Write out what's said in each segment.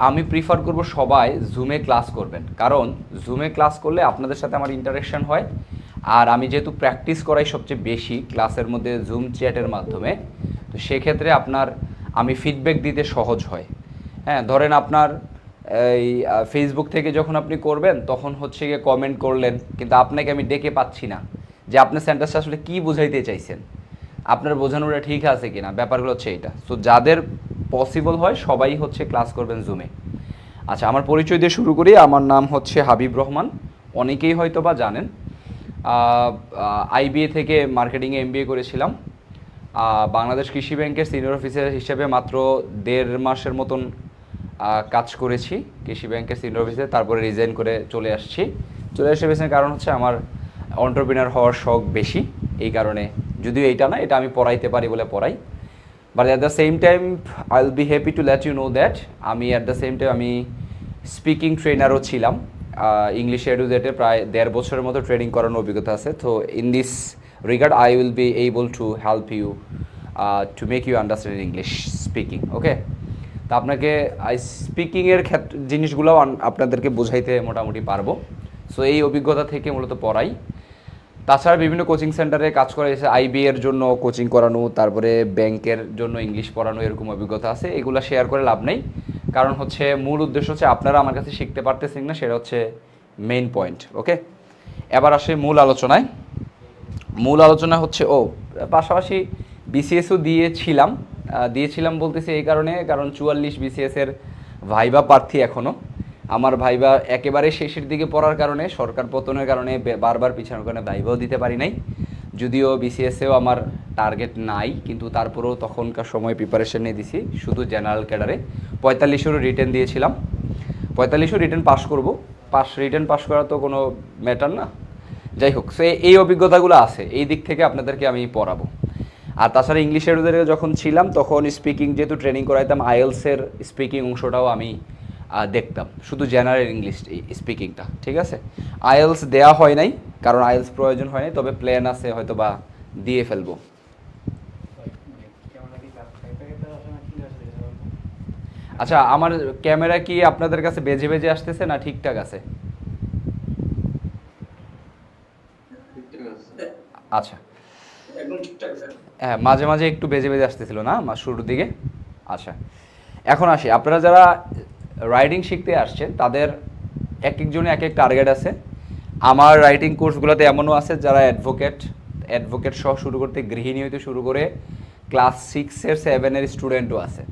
আমি প্রিফার করব সবাই জুমে ক্লাস করবেন, কারণ জুমে ক্লাস করলে আপনাদের সাথে আমার ইন্টারেকশন হয়। আর আমি যেহেতু প্র্যাকটিস করাই সবচেয়ে বেশি ক্লাসের মধ্যে জুম চ্যাটের মাধ্যমে, তো সেক্ষেত্রে আমি ফিডব্যাক দিতে সহজ হয়। হ্যাঁ, ধরেন আপনার এই ফেসবুক থেকে যখন আপনি করবেন তখন হচ্ছে গিয়ে কমেন্ট করলেন, কিন্তু আপনাকে আমি ডেকে পাচ্ছি না যে আপনার সেন্টেন্সটা আসলে কী বোঝাইতে চাইছেন, আপনার বোঝানোটা ঠিক আছে কিনা, ব্যাপারগুলো হচ্ছে এইটা। সো যাদের পসিবল হয় সবাই হচ্ছে ক্লাস করবেন জুমে। আচ্ছা, আমার পরিচয় দিয়ে শুরু করি। আমার নাম হচ্ছে হাবিব রহমান, অনেকেই হয়তো বা জানেন। আইবিএ থেকে মার্কেটিংয়ে এমবিএ করেছিলাম। বাংলাদেশ কৃষি ব্যাংকের সিনিয়র অফিসার হিসেবে মাত্র 1.5 মাসের মতন কাজ করেছি কৃষি ব্যাংকের সিনিয়র অফিসার, তারপরে রিজাইন করে চলে আসছি। চলে আসে পেছনের কারণ হচ্ছে আমার অন্টারপ্রিনার হওয়ার শখ বেশি, এই কারণে। যদিও এইটা না, এটা আমি পড়াইতে পারি বলে পড়াই। But at the same time I will be happy to let you know that আমি অ্যাট দ্য সেম টাইম আমি স্পিকিং ট্রেনারও ছিলাম। ইংলিশ এডুকেটে প্রায় 1.5 বছরের মতো ট্রেনিং করানোর অভিজ্ঞতা আছে। তো in this regard I will be able to help you to make you understand English speaking. Okay, তো আপনাকে স্পিকিংয়ের ক্ষেত্রে জিনিসগুলোও আপনাদেরকে বোঝাইতে মোটামুটি পারবো। সো এই অভিজ্ঞতা থেকে মূলত পড়াই। তাছাড়া বিভিন্ন কোচিং সেন্টারে কাজ করা হয়েছে, আইবি এর জন্য কোচিং করানো, তারপরে ব্যাংকের জন্য ইংলিশ পড়ানো, এরকম অভিজ্ঞতা আছে। এগুলো শেয়ার করে লাভ নেই, কারণ হচ্ছে মূল উদ্দেশ্য হচ্ছে আপনারা আমার কাছে শিখতে পারতেছেন না, সেটা হচ্ছে মেইন পয়েন্ট। ওকে, এবার আসে মূল আলোচনায়। মূল আলোচনা হচ্ছে পাশাপাশি বিসিএসও দিয়েছিলাম বলতেছি এই কারণে, কারণ 44 বিসিএসের ভাইবা প্রার্থী এখনও। আমার ভাইবা একেবারে শেষের দিকে পড়ার কারণে, সরকার পতনের কারণে বারবার পিছানোর কারণে ভাইবাও দিতে পারি নাই। যদিও বিসিএসেও আমার টার্গেট নাই, কিন্তু তারপরেও তখনকার সময় প্রিপারেশন নিয়ে দিছি শুধু জেনারেল ক্যাডারে। 45-এরও রিটেন দিয়েছিলাম, 45-ও রিটেন পাস করব। রিটেন পাস করা তো কোনো ম্যাটার না। যাই হোক, সো এই অভিজ্ঞতাগুলো আছে, এই দিক থেকে আপনাদেরকে আমি পড়াবো। আর তাছাড়া ইংলিশের যখন ছিলাম তখন স্পিকিং যেহেতু ট্রেনিং করাইতাম, আইএলসের স্পিকিং অংশটাও আমি দেখতাম, শুধু জেনারেল ইংলিশ স্পিকিংটা। ঠিক আছে, আইএলস দেওয়া হয় নাই, কারণ আইএলস প্রয়োজন হয় নাই, তবে প্ল্যান আছে হয়তো বা দিয়ে ফেলবো। আচ্ছা, আমার ক্যামেরা কি আপনাদের কাছে বেজে বেজে আসতেছে না ঠিকঠাক আছে? আচ্ছা, হ্যাঁ, মাঝে মাঝে একটু বেজে বেজে আসতেছিল না শুরুর দিকে। আচ্ছা, এখন আসি, আপনারা যারা রাইটিং শিখতে আসছেন তাদের এক একজনের এক এক টার্গেট আছে। আমার রাইটিং কোর্সগুলোতে এমনও আছে যারা অ্যাডভোকেট সহ শুরু করতে গৃহিণী হইতে শুরু করে ক্লাস 6-এর 7-এর স্টুডেন্টও আছে।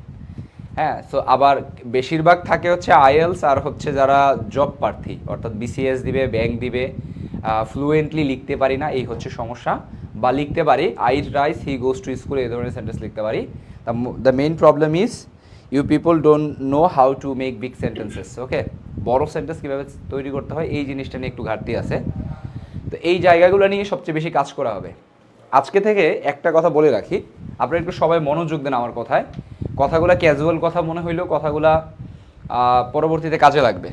হ্যাঁ, সো আবার বেশিরভাগ থাকে হচ্ছে আইএলস, আর হচ্ছে যারা জব প্রার্থী, অর্থাৎ বিসিএস দিবে, ব্যাংক দিবে, ফ্লুয়েন্টলি লিখতে পারি না, এই হচ্ছে সমস্যা। বা লিখতে পারি, I rise he goes to school, এই ধরনের সেন্টেন্স লিখতে পারি। The main problem is you people don't know how to make big sentences. Okay, বড় সেন্টেন্স কীভাবে তৈরি করতে হয় এই জিনিসটা নিয়ে একটু ঘাটতি আছে। তো এই জায়গাগুলো নিয়ে সবচেয়ে বেশি কাজ করা হবে। আজকে থেকে একটা কথা বলে রাখি, আপনারা একটু সবাই মনোযোগ দেন আমার কথায়। কথাগুলো ক্যাজুয়াল কথা মনে হইলেও কথাগুলা পরবর্তীতে কাজে লাগবে।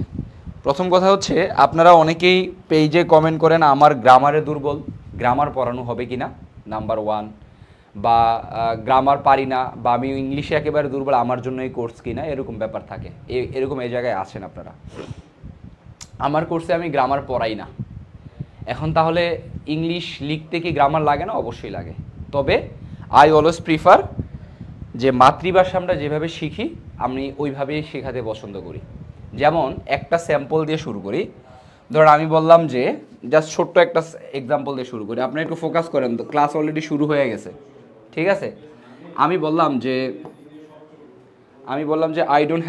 প্রথম কথা হচ্ছে, আপনারা অনেকেই পেজে কমেন্ট করেন আমার গ্রামারে দুর্বল, গ্রামার পড়ানো হবে কি না, নাম্বার 1। বা গ্রামার পারি না, বা আমি ইংলিশে একেবারে দুর্বল, আমার জন্য এই কোর্স কি না, এরকম ব্যাপার থাকে। এরকম এই জায়গায় আছেন আপনারা। আমার কোর্সে আমি গ্রামার পড়াই না। এখন তাহলে ইংলিশ লিখতে কি গ্রামার লাগে না? অবশ্যই লাগে। তবে আই অলওয়েজ প্রিফার যে মাতৃভাষা আমরা যেভাবে শিখি আমি ওইভাবেই শেখাতে পছন্দ করি। যেমন একটা স্যাম্পল দিয়ে শুরু করি। ধর আমি বললাম যে, জাস্ট ছোট্ট একটা এক্সাম্পল দিয়ে শুরু করি, আপনি একটু ফোকাস করেন, তো ক্লাস অলরেডি শুরু হয়ে গেছে। ঠিক আছে, আমি বললাম যে I don't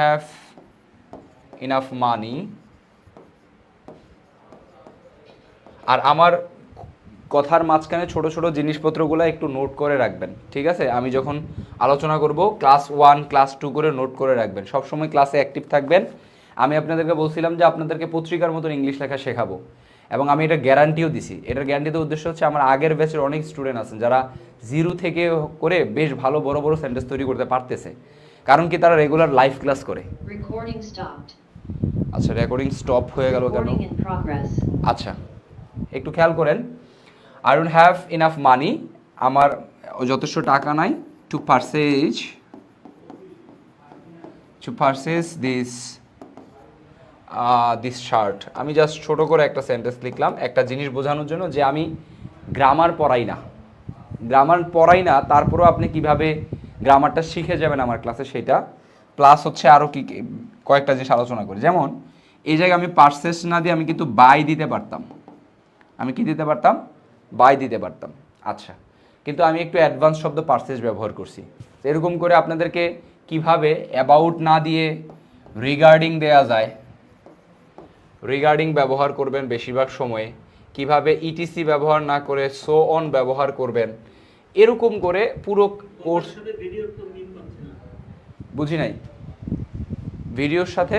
have enough money. আর আমার কথার মাঝখানে ছোট ছোট জিনিসপত্রগুলো একটু নোট করে রাখবেন। ঠিক আছে, আমি যখন আলোচনা করব ক্লাস 1 ক্লাস 2 করে নোট করে রাখবেন, সবসময় ক্লাসে অ্যাক্টিভ থাকবেন। আমি আপনাদেরকে বলছিলাম যে আপনাদেরকে পত্রিকার মতন ইংলিশ লেখা শেখাবো, এবং আমি এটা গ্যারান্টিও দিছি। এটার গ্যারান্টিতে উদ্দেশ্য হচ্ছে আমার আগের ব্যাচের অনেক স্টুডেন্ট আছেন যারা 0 থেকে করে বেশ ভালো বড় বড় সেন্টেন্স তৈরি করতে পারতেছে, কারণ কি তারা রেগুলার লাইভ ক্লাস করে। আচ্ছা, রেকর্ডিং স্টপ হয়ে গেল কেন? আচ্ছা, একটু খেয়াল করেন। আই ডোন্ট হ্যাভ ইনাফ মানি, আমার যথেষ্ট টাকা নাই, two purchase two purchase this shirt. আমি জাস্ট ছোট করে একটা সেন্টেন্স লিখলাম একটা জিনিস বোঝানোর জন্য যে আমি গ্রামার পড়াই না, তারপরেও আপনি কিভাবে গ্রামারটা শিখে যাবেন আমার ক্লাসে সেটা, প্লাস হচ্ছে আরও কি কয়েকটা জিনিস আলোচনা করি। যেমন এই জায়গায় আমি পারচেজ না দিয়ে আমি কিন্তু বাই দিতে পারতাম, আমি কি দিতে পারতাম, বাই দিতে পারতাম। আচ্ছা, কিন্তু আমি একটু অ্যাডভান্স শব্দ পারচেজ ব্যবহার করছি। এরকম করে আপনাদেরকে কিভাবে অ্যাবাউট না দিয়ে রিগার্ডিং দেয়া যায়, রিগার্ডিং ব্যবহার করবেন বেশিরভাগ সময়ে, কিভাবে ইটিসি ব্যবহার না করে সো অন ব্যবহার করবেন, এরকম করে পুরো কোর্স। বুঝি নাই ভিডিওর সাথে।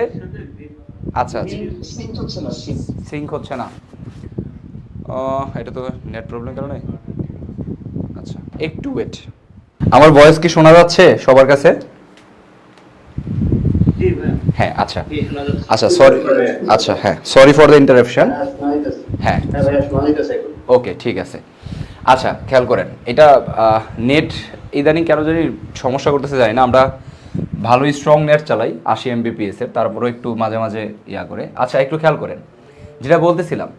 আচ্ছা আচ্ছা, সিঙ্ক হচ্ছে না, এটা তো নেট প্রবলেম কারণে। আচ্ছা একটু ওয়েট। আমার ভয়েস কি শোনা যাচ্ছে সবার কাছে? হ্যাঁ আচ্ছা আচ্ছা, সরি, আচ্ছা হ্যাঁ, সরি ফর দ্য ইন্টারাপশন। হ্যাঁ ওকে ঠিক আছে। আচ্ছা খেয়াল করেন, এটা নেট ইদানিং কেন জানি সমস্যা করতেছে জানি না। আমরা ভালোই স্ট্রং নেট চালাই 80 MBPS এর, তারপরেও একটু মাঝে মাঝে ইয়া করে। আচ্ছা একটু খেয়াল করেন যেটা বলতেছিলাম।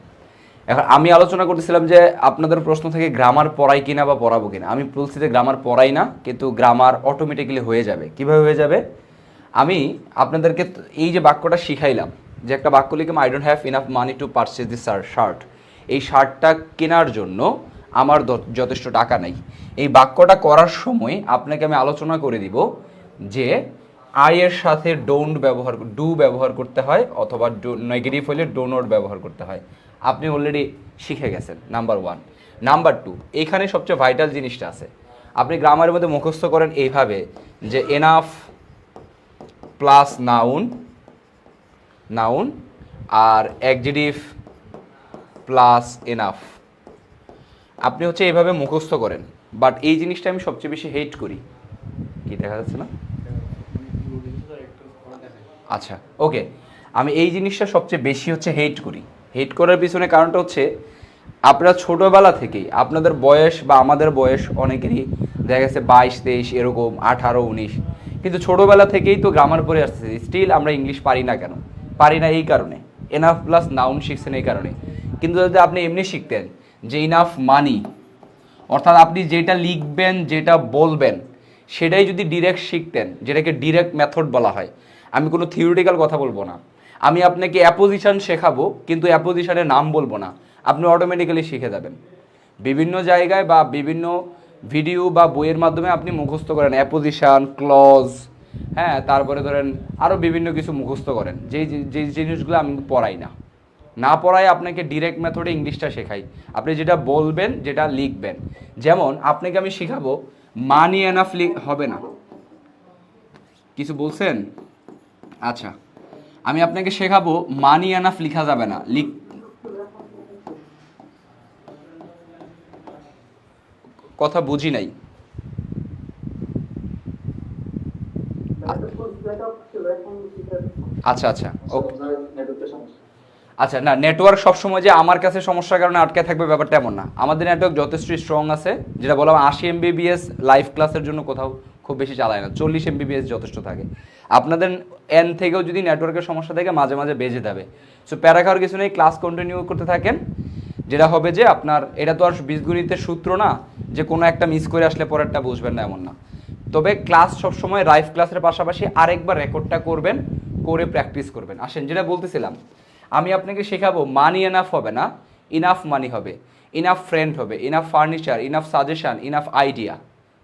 এখন আমি আলোচনা করতেছিলাম যে আপনাদের প্রশ্ন থেকে গ্রামার পড়াই কিনা বা পড়াবো কিনা। আমি বলছি যে গ্রামার পড়াই না, কিন্তু গ্রামার অটোমেটিক্যালি হয়ে যাবে। কিভাবে হয়ে যাবে? আমি আপনাদেরকে এই যে বাক্যটা শিখাইলাম, যে একটা বাক্য লিখলাম I don't have enough money to purchase this shirt, এই শার্টটা কেনার জন্য আমার যথেষ্ট টাকা নেই। এই বাক্যটা করার সময় আপনাকে আমি আলোচনা করে দিব যে আই এর সাথে ডু ব্যবহার করতে হয়, অথবা নেগেটিভ হলে ডো নট ব্যবহার করতে হয়। আপনি অলরেডি শিখে গেছেন, নাম্বার 1। নাম্বার 2, এখানে সবচেয়ে ভাইটাল জিনিসটা আছে। আপনি গ্রামারের মধ্যে মুখস্থ করেন এইভাবে যে এনাফ প্লাস নাউন আর অ্যাডজেক্টিভ প্লাস এনাফ। আপনি হচ্ছে এইভাবে মুখস্থ করেন, বাট এই জিনিসটা আমি সবচেয়ে বেশি হেট করি। কি দেখা যাচ্ছে না? আচ্ছা ওকে, আমি এই জিনিসটা সবচেয়ে বেশি হচ্ছে হেট করার পিছনে কারণটা হচ্ছে আপনারা ছোটোবেলা থেকেই আপনাদের বয়স বা আমাদের বয়স অনেকেরই দেখা গেছে 22-23 এরকম, 18-19, কিন্তু ছোটোবেলা থেকেই তো গ্রামার পড়ে আসতেছে। স্টিল আমরা ইংলিশ পারি না। কেন পারি না? এই কারণে এনাফ প্লাস নাউন শিখছেন এই কারণে। কিন্তু যদি আপনি এমনি শিখতেন যে ইনাফ মানি, অর্থাৎ আপনি যেটা লিখবেন যেটা বলবেন সেটাই যদি ডিরেক্ট শিখতেন, যেটাকে ডিরেক্ট মেথড বলা হয়। আমি কোনো থিওরিটিক্যাল কথা বলবো না, আমি আপনাকে অ্যাপোজিশন শেখাবো কিন্তু অ্যাপোজিশনের নাম বলবো না, আপনি অটোমেটিক্যালি শিখে যাবেন। বিভিন্ন জায়গায় বা বিভিন্ন ভিডিও বা বইয়ের মাধ্যমে আপনি মুখস্থ করেন অ্যাপোজিশন, ক্লজ, হ্যাঁ, তারপরে ধরেন আরও বিভিন্ন কিছু মুখস্থ করেন, যেই জিনিসগুলো আমি না পড়ায় আপনাকে ডিরেক্ট মেথডে ইংলিশটা শেখাই। আপনি যেটা বলবেন যেটা লিখবেন। যেমন আপনাকে আমি শেখাবো মানি এনাফ হবে না, কিছু বলছেন? আচ্ছা, আমি আপনাকে শেখাবো মানি এনাফ লিখা যাবে না। কথা বুঝি নাই। আচ্ছা আচ্ছা ওকে। আচ্ছা না, নেটওয়ার্ক সবসময় যে আমার কাছে সমস্যার কারণে আটকে থাকবে ব্যাপারটা এমন না। আমাদের নেটওয়ার্ক যথেষ্ট স্ট্রং আছে, যেটা বললাম 80 MBPS লাইভ ক্লাসের জন্য কোথাও খুব বেশি চালায় না, 40 MBPS যথেষ্ট থাকে। আপনাদের এন থেকেও যদি নেটওয়ার্কের সমস্যা থাকে মাঝে মাঝে বেজে যাবে। সো প্যারা খাওয়ার কিছু নেই, ক্লাস কন্টিনিউ করতে থাকেন। যেটা হবে যে আপনার এটা তো আর বীজগণিতের সূত্র না যে কোনো একটা মিস করে আসলে পরেরটা বুঝবেন না, এমন না। তবে ক্লাস সবসময় লাইভ ক্লাসের পাশাপাশি আরেকবার রেকর্ডটা করবেন, করে প্র্যাকটিস করবেন। আসেন যেটা বলতেছিলাম, আমি আপনাকে শেখাবো মানি এনাফ হবে না, ইনাফ মানি হবে, ইনাফ ফ্রেন্ড হবে, enough furniture, enough suggestion, enough idea.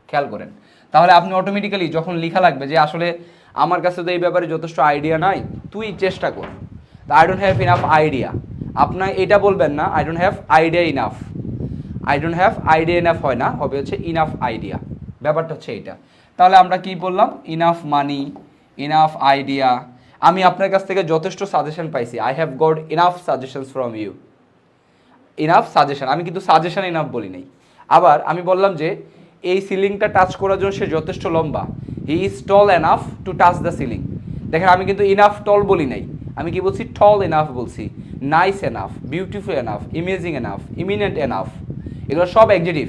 খেয়াল করেন, তাহলে আপনি অটোমেটিক্যালি যখন লেখা লাগবে যে আসলে আমার কাছে তো এই ব্যাপারে যথেষ্ট আইডিয়া নাই, তুই চেষ্টা কর, I don't have enough idea. আপনার এটা বলবেন না I don't have idea enough, I don't have idea enough হয় না, হবে হচ্ছে ইনাফ আইডিয়া। ব্যাপারটা হচ্ছে এইটা। তাহলে আমরা কি বললাম? Enough money, enough idea. আমি আপনার কাছ থেকে যথেষ্ট সাজেশন পাইছি, I have got enough suggestions from you. Enough suggestion, আমি কিন্তু সাজেশন ইনাফ বলি নাই। আবার আমি বললাম যে এই সিলিংটা টাচ করার জন্য সে যথেষ্ট লম্বা, he is tall enough to touch the ceiling. দেখেন আমি কিন্তু ইনাফ টল বলি নাই, আমি কি বলছি? টল এনাফ বলছি, nice enough, beautiful enough, imaging enough, eminent enough, এগুলো সব অ্যাডজেক্টিভ।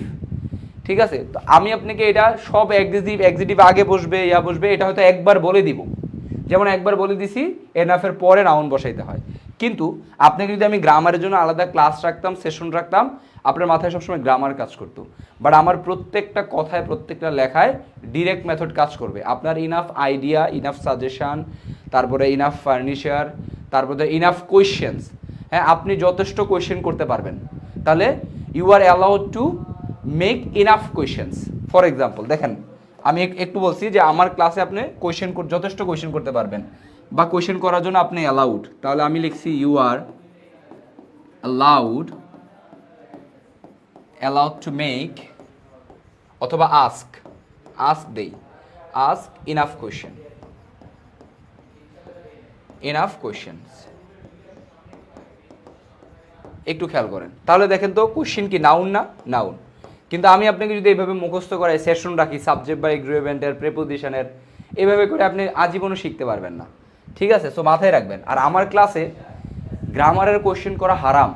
ঠিক আছে, তো আমি আপনাকে এটা সব অ্যাডজেক্টিভ আগে বসবে, বসবে, এটা হয়তো একবার বলে দিব, যেমন একবার বলে দিছি এনাফের পরে নাউন বসাইতে হয়, কিন্তু আপনাকে যদি আমি গ্রামারের জন্য আলাদা ক্লাস রাখতাম, সেশন রাখতাম, আপনার মাথায় সবসময় গ্রামার কাজ করতো। বাট আমার প্রত্যেকটা কথায়, প্রত্যেকটা লেখায় ডিরেক্ট মেথড কাজ করবে। আপনার ইনাফ আইডিয়া, ইনাফ সাজেশান, তারপরে ইনাফ ফার্নিচার, তারপরে ইনাফ কোয়েশ্চেন্স, হ্যাঁ আপনি যথেষ্ট কোয়েশ্চেন করতে পারবেন, তাহলে you are allowed to make enough questions. For example দেখেন, আমি একটু বলছি যে আমার ক্লাসে আপনি কোয়েশ্চেন যথেষ্ট কোয়েশ্চেন করতে পারবেন বা কোয়েশ্চেন করার জন্য আপনি অ্যালাউড, তাহলে আমি লিখছি you are allowed to make, অথবা আস্ক দেই, আস্ক ইনাফ কোয়েশ্চেন্স। একটু খেয়াল করেন, তাহলে দেখেন তো কোশ্চেন কি নাউন না? নাউন। কিন্তু আমি আপনাকে যদি এইভাবে মুখস্থ করাই, সেশন রাখি সাবজেক্ট বা এগ্রিমেন্টের, প্রেপোজিশনের, এইভাবে করে আপনি আজীবনও শিখতে পারবেন না, ঠিক আছে? সো মাথায় রাখবেন। আর আমার ক্লাসে গ্রামারের কোশ্চেন করা হারাম।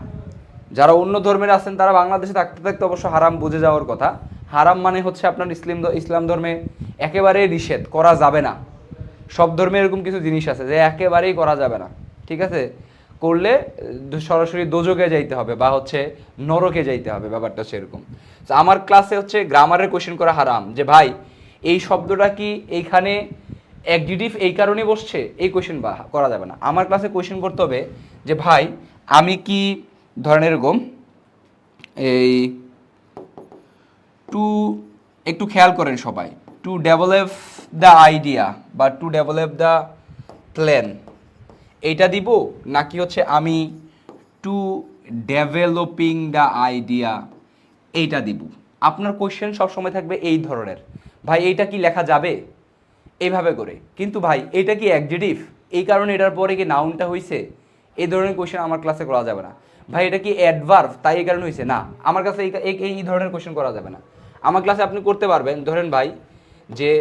যারা অন্য ধর্মের আছেন তারা বাংলাদেশে থাকতে থাকতে অবশ্য হারাম বুঝে যাওয়ার কথা। হারাম মানে হচ্ছে আপনার ইসলাম ধর্মে একেবারে নিষেধ, করা যাবে না। সব ধর্মে এরকম কিছু জিনিস আছে যে একেবারেই করা যাবে না, ঠিক আছে? করলে সরাসরি দোজকে যাইতে হবে বা হচ্ছে নরকে যাইতে হবে, ব্যাপারটা হচ্ছে এরকম। আমার ক্লাসে হচ্ছে গ্রামারের কোশ্চেন করা হারাম, যে ভাই এই শব্দটা কি এইখানে অ্যাডজেক্টিভ এই কারণে বসছে, এই কোশ্চেন করা যাবে না। আমার ক্লাসে কোশ্চেন করতে হবে যে ভাই আমি কি ধরেন এরকম এই টু, একটু খেয়াল করেন সবাই, টু ডেভেলপ দ্য আইডিয়া বা টু ডেভেলপ দ্য প্ল্যান, এইটা দিব নাকি হচ্ছে আমি টু ডেভেলপিং দ্য আইডিয়া এইটা দিব? আপনার কোশ্চেন সবসময় থাকবে এই ধরনের, ভাই এইটা কি লেখা যাবে এইভাবে করে, কিন্তু ভাই এটা কি অ্যাডজেক্টিভ এই কারণে এটার পরে কি নাউনটা হয়েছে, এই ধরনের কোশ্চেন আমার ক্লাসে করা যাবে না। ভাই এটা কি অ্যাডভার্ব তাই এই কারণে হয়েছে, না, আমার কাছে এই ধরনের কোশ্চেন করা যাবে না। আমার ক্লাসে আপনি করতে পারবেন, ধরেন ভাই যে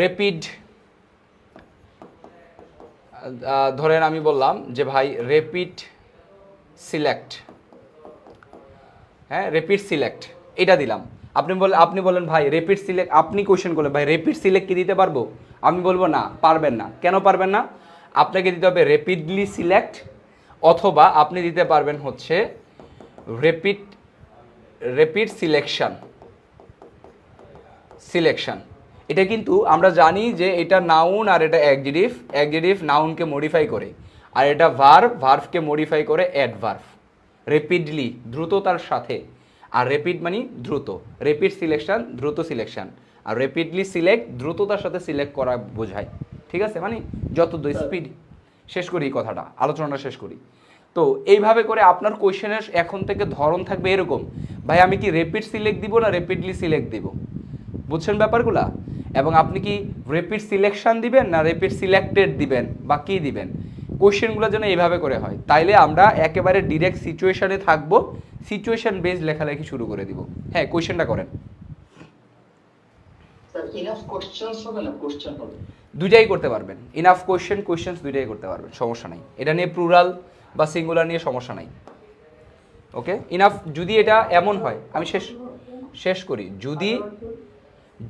রেপিড, ধরেন আমি বললাম যে ভাই রেপিড সিলেক্ট, হ্যাঁ রেপিড সিলেক্ট এটা দিলাম, আপনি বলেন ভাই রেপিড সিলেক্ট, আপনি কোশ্চেন করলেন ভাই রেপিড সিলেক্ট কি দিতে পারবো? আমি বলবো না, পারবেন না। কেন পারবেন না? আপনাকে দিতে হবে রেপিডলি সিলেক্ট, অথবা আপনি দিতে পারবেন হচ্ছে রেপিড সিলেকশন। এটা কিন্তু আমরা জানি যে এটা নাউন আর এটা অ্যাডজেক্টিভ নাউনকে মডিফাই করে, আর এটা ভার্ভকে মডিফাই করে অ্যাডভার্ব। রেপিডলি দ্রুততার সাথে, আর রেপিড মানে দ্রুত, রেপিড সিলেকশন দ্রুত সিলেকশন, আর রেপিডলি সিলেক্ট দ্রুততার সাথে সিলেক্ট করা বোঝায়, ঠিক আছে? মানে যত স্পিড। শেষ করি কথাটা, আলোচনাটা শেষ করি। তো এইভাবে করে আপনার কোয়েশ্চেনের এখন থেকে ধরন থাকবে এরকম, ভাই আমি কি রেপিড সিলেক্ট দিব না রেপিডলি সিলেক্ট দিব, বুঝছেন ব্যাপারগুলা? এবং আপনি কি রেপিড সিলেকশন দিবেন না রেপিড সিলেক্টেড দিবেন বা কী দিবেন, কোয়েশ্চেনগুলো যেন এইভাবে করে হয়, তাইলে আমরা একেবারে ডিরেক্ট সিচুয়েশনে থাকবো, সিচুয়েশন বেস লেখালেখি শুরু করে দিব। হ্যাঁ কোয়েশ্চেনটা করেন। দুইটাই করতে পারবেন, ইনাফ কোয়েশ্চেন্স দুইটাই করতে পারবেন, সমস্যা নাই। এটা নিয়ে প্লুরাল বা সিঙ্গুলার নিয়ে সমস্যা নাই, ওকে? ইনাফ যদি এটা এমন হয়, আমি শেষ করি,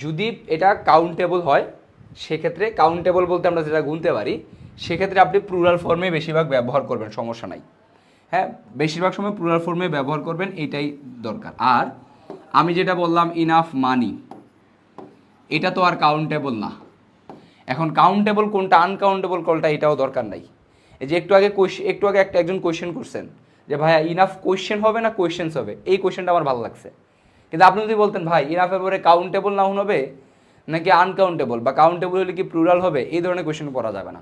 যদি এটা কাউন্টেবল হয়, সেক্ষেত্রে কাউন্টেবল বলতে আমরা যেটা গুনতে পারি, সেক্ষেত্রে আপনি প্লুরাল ফর্মে বেশিরভাগ ব্যবহার করবেন, সমস্যা নাই। হ্যাঁ বেশিরভাগ সময় প্লুরাল ফর্মে ব্যবহার করবেন, এইটাই দরকার। আর আমি যেটা বললাম ইনাফ মানি, এটা তো আর কাউন্টেবল না। এখন কাউন্টেবল কোনটা আনকাউন্টেবল কোনটা এটাও দরকার নাই। এই যে একটু আগে একজন কোয়েশ্চেন করছেন যে ভাইয়া ইনাফ কোয়েশ্চেন হবে না কোয়েশ্চেন্স হবে, এই কোয়েশ্চেনটা আমার ভালো লাগছে। কিন্তু আপনি যদি বলতেন ভাই ইনাফের পরে কাউন্টেবল নাউন হবে নাকি আনকাউন্টেবল, বা কাউন্টেবল হলে কি প্লুরাল হবে, এই ধরনের কোয়েশ্চেন করা যাবে না।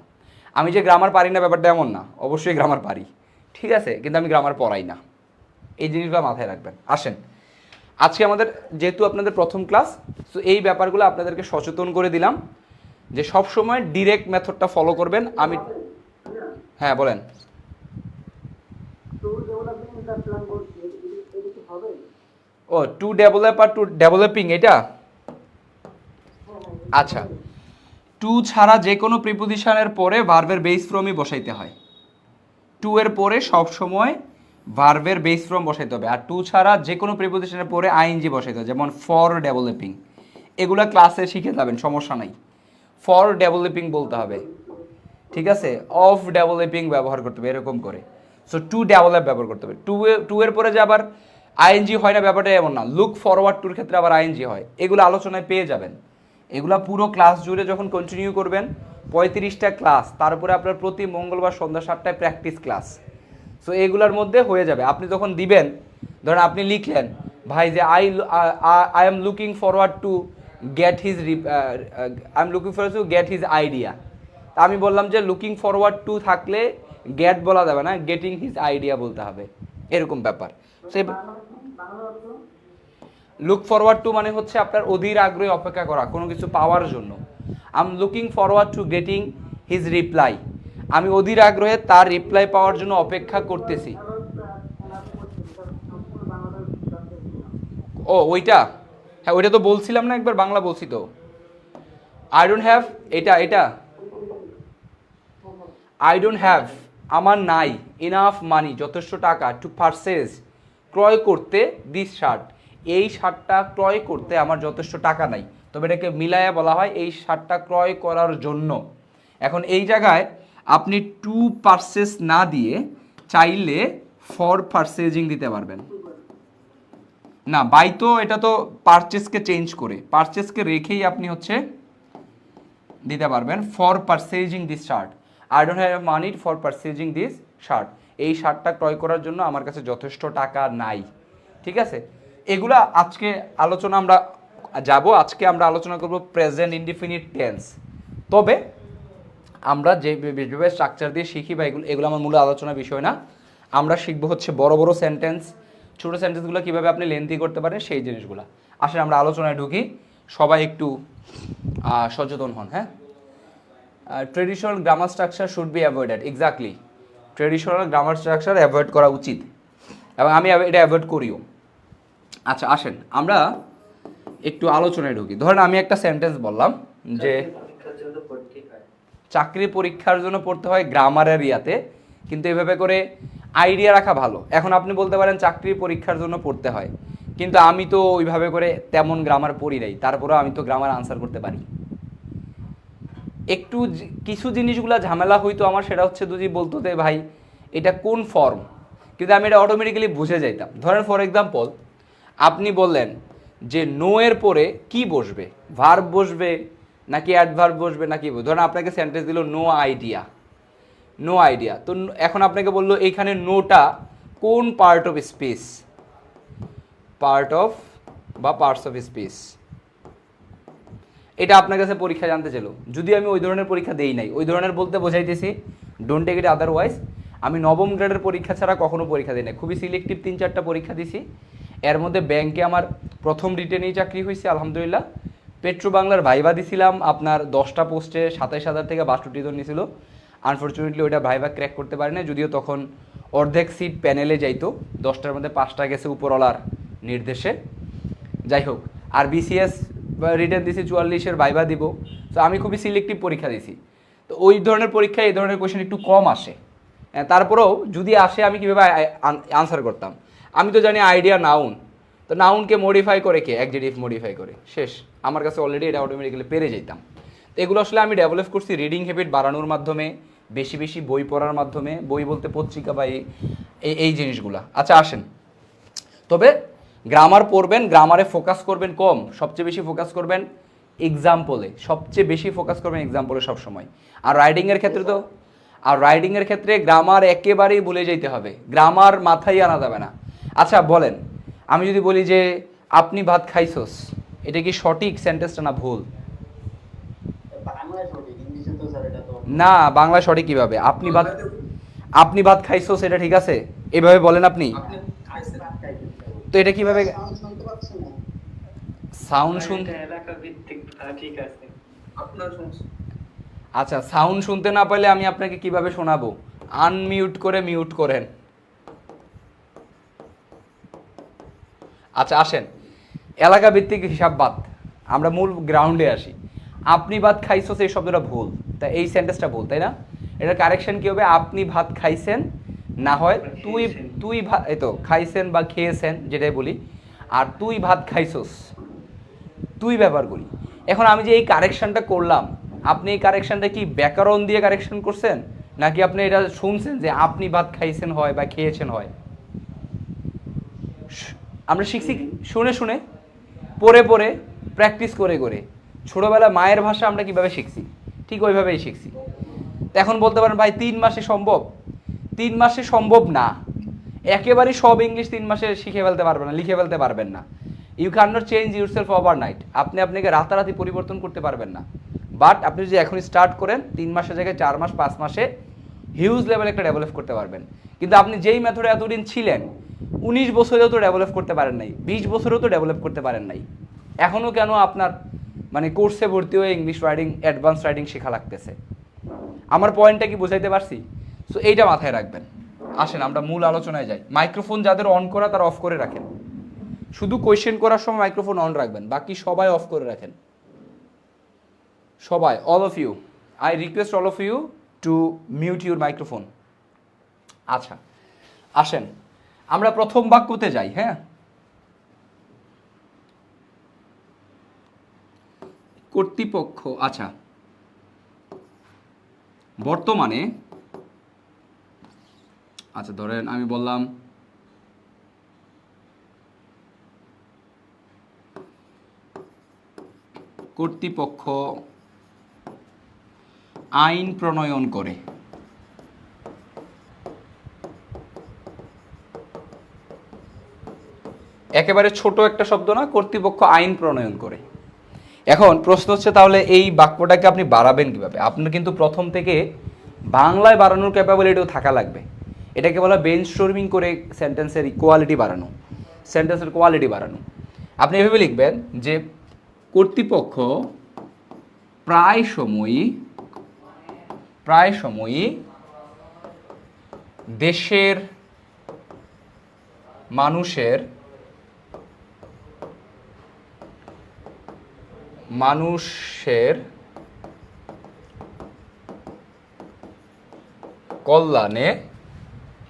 আমি যে গ্রামার পারি না ব্যাপারটা এমন না, অবশ্যই গ্রামার পারি, ঠিক আছে, কিন্তু আমি গ্রামার পড়াই না। এই জিনিসগুলো মাথায় রাখবেন। আসেন আজকে আমাদের যেহেতু আপনাদের প্রথম ক্লাস, তো এই ব্যাপারগুলো আপনাদেরকে সচেতন করে দিলাম যে সব সময় ডিরেক্ট মেথডটা ফলো করবেন। আমি হ্যাঁ বলেন। ও টু ডেভেলপ আর টু ডেভেলপিং, এটা আচ্ছা, টু ছাড়া যে কোনো প্রিপোজিশনের পরে ভার্বের বেস ফর্মই বসাইতে হয়। টু এর পরে সবসময় ভার্বের বেস ফর্ম বসাইতে হবে, আর টু ছাড়া যে কোনো প্রিপোজিশনের পরে আইএনজি বসাইতে হবে, যেমন ফর ডেভেলপিং, এগুলা ক্লাসে শিখে যাবেন, সমস্যা নাই। ফর ডেভেলপিং বলতে হবে, ঠিক আছে, অফ ডেভেলপিং ব্যবহার করতে হবে এরকম করে। সো টু ডেভেলপ ব্যবহার করতে হবে। টু এর পরে যে আবার আইএনজি হয় না, ব্যাপারটা এমন না। লুক ফরওয়ার্ড টুর ক্ষেত্রে আবার আইএনজি হয়, এগুলো আলোচনায় পেয়ে যাবেন। এগুলা পুরো ক্লাস জুড়ে যখন কন্টিনিউ করবেন, 35টা ক্লাস, তারপরে আপনার প্রতি মঙ্গলবার সন্ধ্যা 7টায় প্র্যাকটিস ক্লাস। সো এগুলোর মধ্যে হয়ে যাবে। আপনি যখন দিবেন, ধরেন আপনি লিখলেন ভাই যে I am looking forward to get his I am looking forward to get his idea. আমি বললাম যে লুকিং ফরওয়ার্ড টু থাকলে গেট বলা যাবে না, গেটিং হিজ আইডিয়া বলতে হবে, এরকম ব্যাপার। সে লুক ফরওয়ার্ড টু মানে হচ্ছে আপনার অধীর আগ্রহে অপেক্ষা করা কোনো কিছু পাওয়ার জন্য। I am looking forward to getting his reply, আমি অধীর আগ্রহে তার রিপ্লাই পাওয়ার জন্য অপেক্ষা করতেছি। ও ওইটা, হ্যাঁ ওইটা তো বলছিলাম না একবার, বাংলা বলছি তো। আই ডোন্ট হ্যাভ, এটা আই ডোন্ট হ্যাভ, আমার নাই, ইনাফ মানি, যথেষ্ট টাকা, টু পারচেজ, ক্রয় করতে, দিস শার্ট, এই শার্টটা ক্রয় করতে আমার যথেষ্ট টাকা নাই। তবে এটাকে মিলায়া বলা হয় এই শার্টটা ক্রয় করার জন্য। এখন এই জায়গায় আপনি টু পারচেজ না দিয়ে চাইলে ফর পারচেজিং দিতে পারবেন। না বাই তো, এটা তো পারচেজকে চেঞ্জ করে, পারচেজকে রেখেই আপনি হচ্ছে দিতে পারবেন for purchasing this shirt. I don't have money for purchasing this shirt, এই শার্টটা ক্রয় করার জন্য আমার কাছে যথেষ্ট টাকা নাই। ঠিক আছে, এগুলা আজকে আলোচনা আমরা যাব। আজকে আমরা আলোচনা করব প্রেজেন্ট ইনডিফিনিট টেন্স। তবে আমরা যে যেভাবে স্ট্রাকচার দিয়ে শিখি বা এগুলো আমার মূল আলোচনার বিষয় না। আমরা শিখবো হচ্ছে বড় বড় সেন্টেন্স, ছোটো সেন্টেন্সগুলো কীভাবে আপনি লেন্থি করতে পারেন সেই জিনিসগুলো। আসলে আমরা আলোচনায় ঢুকি, সবাই একটু সচেতন হন। হ্যাঁ, traditional grammar structure should be avoided, exactly, traditional grammar structure avoid করা উচিত এবং আমি এটা অ্যাভয়েড করিও। আচ্ছা আসেন আমরা একটু আলোচনায় ঢুকি। ধরেন আমি একটা সেন্টেন্স বললাম যে চাকরি পরীক্ষার জন্য পড়তে হয় গ্রামারের ইয়াতে, কিন্তু এভাবে করে আইডিয়া রাখা ভালো। এখন আপনি বলতে পারেন চাকরি পরীক্ষার জন্য পড়তে হয়, কিন্তু আমি তো ওইভাবে করে তেমন গ্রামার পড়ি নাই, তারপরেও আমি তো গ্রামার আনসার করতে পারি। একটু কিছু জিনিসগুলো ঝামেলা হইতো আমার, সেটা হচ্ছে যদি বলতো যে ভাই এটা কোন ফর্ম, কিন্তু আমি এটা অটোমেটিক্যালি বুঝে যাইতাম। ধরেন ফর এক্সাম্পল আপনি বললেন যে নো এর পরে কি বসবে, ভার্ব বসবে নাকি অ্যাডভার্ব বসবে নাকি, ধরেন আপনাকে সেন্টেন্স দিল নো আইডিয়া, নো আইডিয়া। তো এখন আপনাকে বললো এইখানে নোটা কোন part of speech, part of বা পার্টস অফ স্পেস, এটা আপনার কাছে পরীক্ষা জানতে চাইলো। যদি আমি ওই ধরনের পরীক্ষা দেই নাই, ওই ধরনের বলতে বোঝাইতেছি ডোন্ট টেক ইট আদারওয়াইজ, আমি নবম গ্রেডের পরীক্ষা ছাড়া কখনো পরীক্ষা দিই নাই, খুবই সিলেক্টিভ 3-4টা পরীক্ষা দিছি। এর মধ্যে ব্যাংকে আমার প্রথম রিটেনেই চাকরি হয়েছে আলহামদুলিল্লাহ। পেট্রো বাংলার ভাইবা দিছিলাম আপনার 10টা পোস্টে 27,000 থেকে 62 জন নিয়েছিল। আনফর্চুনেটলি ওইটা ভাইবা ক্র্যাক করতে পারি না, যদিও তখন অর্ধেক সিট প্যানেলে যাইতো, 10টার মধ্যে 5টা গেছে উপরওয়ালার নির্দেশে। যাই হোক, আর বিসিএস রিটার্ন দিছি 44-এর ভাইবা দিব। তো আমি খুবই সিলেক্টিভ পরীক্ষা দিছি। তো ওই ধরনের পরীক্ষায় এই ধরনের কোয়েশ্চেন একটু কম আসে, তারপরেও যদি আসে আমি কীভাবে আনসার করতাম। আমি তো জানি আইডিয়া নাউন, তো নাউনকে মডিফাই করে কে, অ্যাডজেক্টিভ মডিফাই করে, শেষ। আমার কাছে অলরেডি এটা অটোমেটিক্যালি পেরে যেতাম। তো এগুলো আসলে আমি ডেভেলপ করছি রিডিং হ্যাবিট বাড়ানোর মাধ্যমে, বেশি বেশি বই পড়ার মাধ্যমে, বই বলতে পত্রিকা বা এই জিনিসগুলা। আচ্ছা আসেন, তবে গ্রামার পড়বেন, গ্রামারে ফোকাস করবেন কম, সবচেয়ে বেশি ফোকাস করবেন এক্সাম্পলে, সবচেয়ে বেশি ফোকাস করবেন এক্সাম্পলে সবসময়। আর রাইডিংয়ের ক্ষেত্রে তো, আর রাইডিংয়ের ক্ষেত্রে গ্রামার একেবারেই ভুলে যেতে হবে, গ্রামার মাথায় আনা যাবে না। আচ্ছা বলেন, আমি যদি বলি যে আপনি ভাত খাইছোস, এটা কি সঠিক সেন্টেন্সটা না ভুল? না, বাংলা সঠিক কিভাবে? আপনি ভাত খাইছোস, এটা ঠিক আছে, এভাবে বলেন আপনি। তো এটা কিভাবে সাউন্ড শুনতে, আচ্ছা সাউন্ড শুনতে না পারলে আমি আপনাকে কিভাবে শোনাবো? আনমিউট করে মিউট করেন। আচ্ছা আসেন, এলাকা ভিত্তিক হিসাব বাদ, আমরা মূল গ্রাউন্ডে আসি। আপনি ভাত খাইছোস এই শব্দটা ভুল, তাই এই সেন্টেন্সটা ভুল, তাই না? এটার কারেকশন কি হবে? আপনি ভাত খাইছেন, না হয় তুই ভাত, এই তো খাইছেন বা খেয়েছেন যেটাই বলি, আর তুই ভাত খাইছোস, তুই ব্যবহার করি। এখন আমি যে এই কারেকশনটা করলাম, আপনি এই কারেকশনটা কি ব্যাকরণ দিয়ে কারেকশন করছেন, নাকি আপনি এটা শুনছেন যে আপনি ভাত খাইছেন হয় বা খেয়েছেন হয়? আমরা শিখছি শুনে শুনে, পড়ে পড়ে, প্র্যাকটিস করে করে। ছোটোবেলায় মায়ের ভাষা আমরা কীভাবে শিখছি, ঠিক ওইভাবেই শিখছি। এখন বলতে পারেন ভাই 3 মাসে সম্ভব? 3 মাসে সম্ভব না। একেবারেই সব ইংলিশ 3 মাসে শিখে ফেলতে পারবেন না, লিখে ফেলতে পারবেন না। You can not change yourself overnight. আপনি আপনাকে রাতারাতি পরিবর্তন করতে পারবেন না। বাট আপনি যদি এখন স্টার্ট করেন 3 মাসের জায়গায় 4 মাস 5 মাসে হিউজ লেভেলে একটা ডেভেলপ করতে পারবেন। কিন্তু আপনি যেই মেথডে এতদিন ছিলেন, 19 বছরেও তো ডেভেলপ করতে পারেন নাই, 20 বছরেও তো ডেভেলপ করতে পারেন নাই। এখনও কেন আপনার মানে কোর্সে ভর্তি হয়ে ইংলিশ রাইটিং, অ্যাডভান্স রাইটিং শেখা লাগতেছে? আমার পয়েন্টটা কি বুঝাইতে পারছি? সো এইটা মাথায় রাখবেন। আসেন আমরা মূল আলোচনায় যাই। মাইক্রোফোন যাদের অন করা তারা অফ করে রাখেন। শুধু কোয়েশ্চেন করার সময় মাইক্রোফোন অন রাখবেন, বাকি সবাই অফ করে রাখেন। সবাই, all of you, I request all of you to mute your microphone. আচ্ছা আসেন আমরা প্রথম বাক্যতে যাই। হ্যাঁ, কর্তৃপক্ষ। আচ্ছা, বর্তমানে, আচ্ছা ধরেন আমি বললাম কর্তৃপক্ষ আইন প্রণয়ন করে। একেবারে ছোট একটা শব্দ না, কর্তৃপক্ষ আইন প্রণয়ন করে। এখন প্রশ্ন হচ্ছে তাহলে এই বাক্যটাকে আপনি বাড়াবেন কিভাবে? আপনার কিন্তু প্রথম থেকে বাংলায় বাড়ানোর ক্যাপাবিলিটিও থাকা লাগবে। এটাকে বলা ব্রেইনস্টর্মিং করে সেন্টেন্সের কোয়ালিটি বাড়ানো, সেন্টেন্সের কোয়ালিটি বাড়ানো। আপনি এভাবে লিখবেন যে কর্তৃপক্ষ প্রায় সময়ই দেশের মানুষের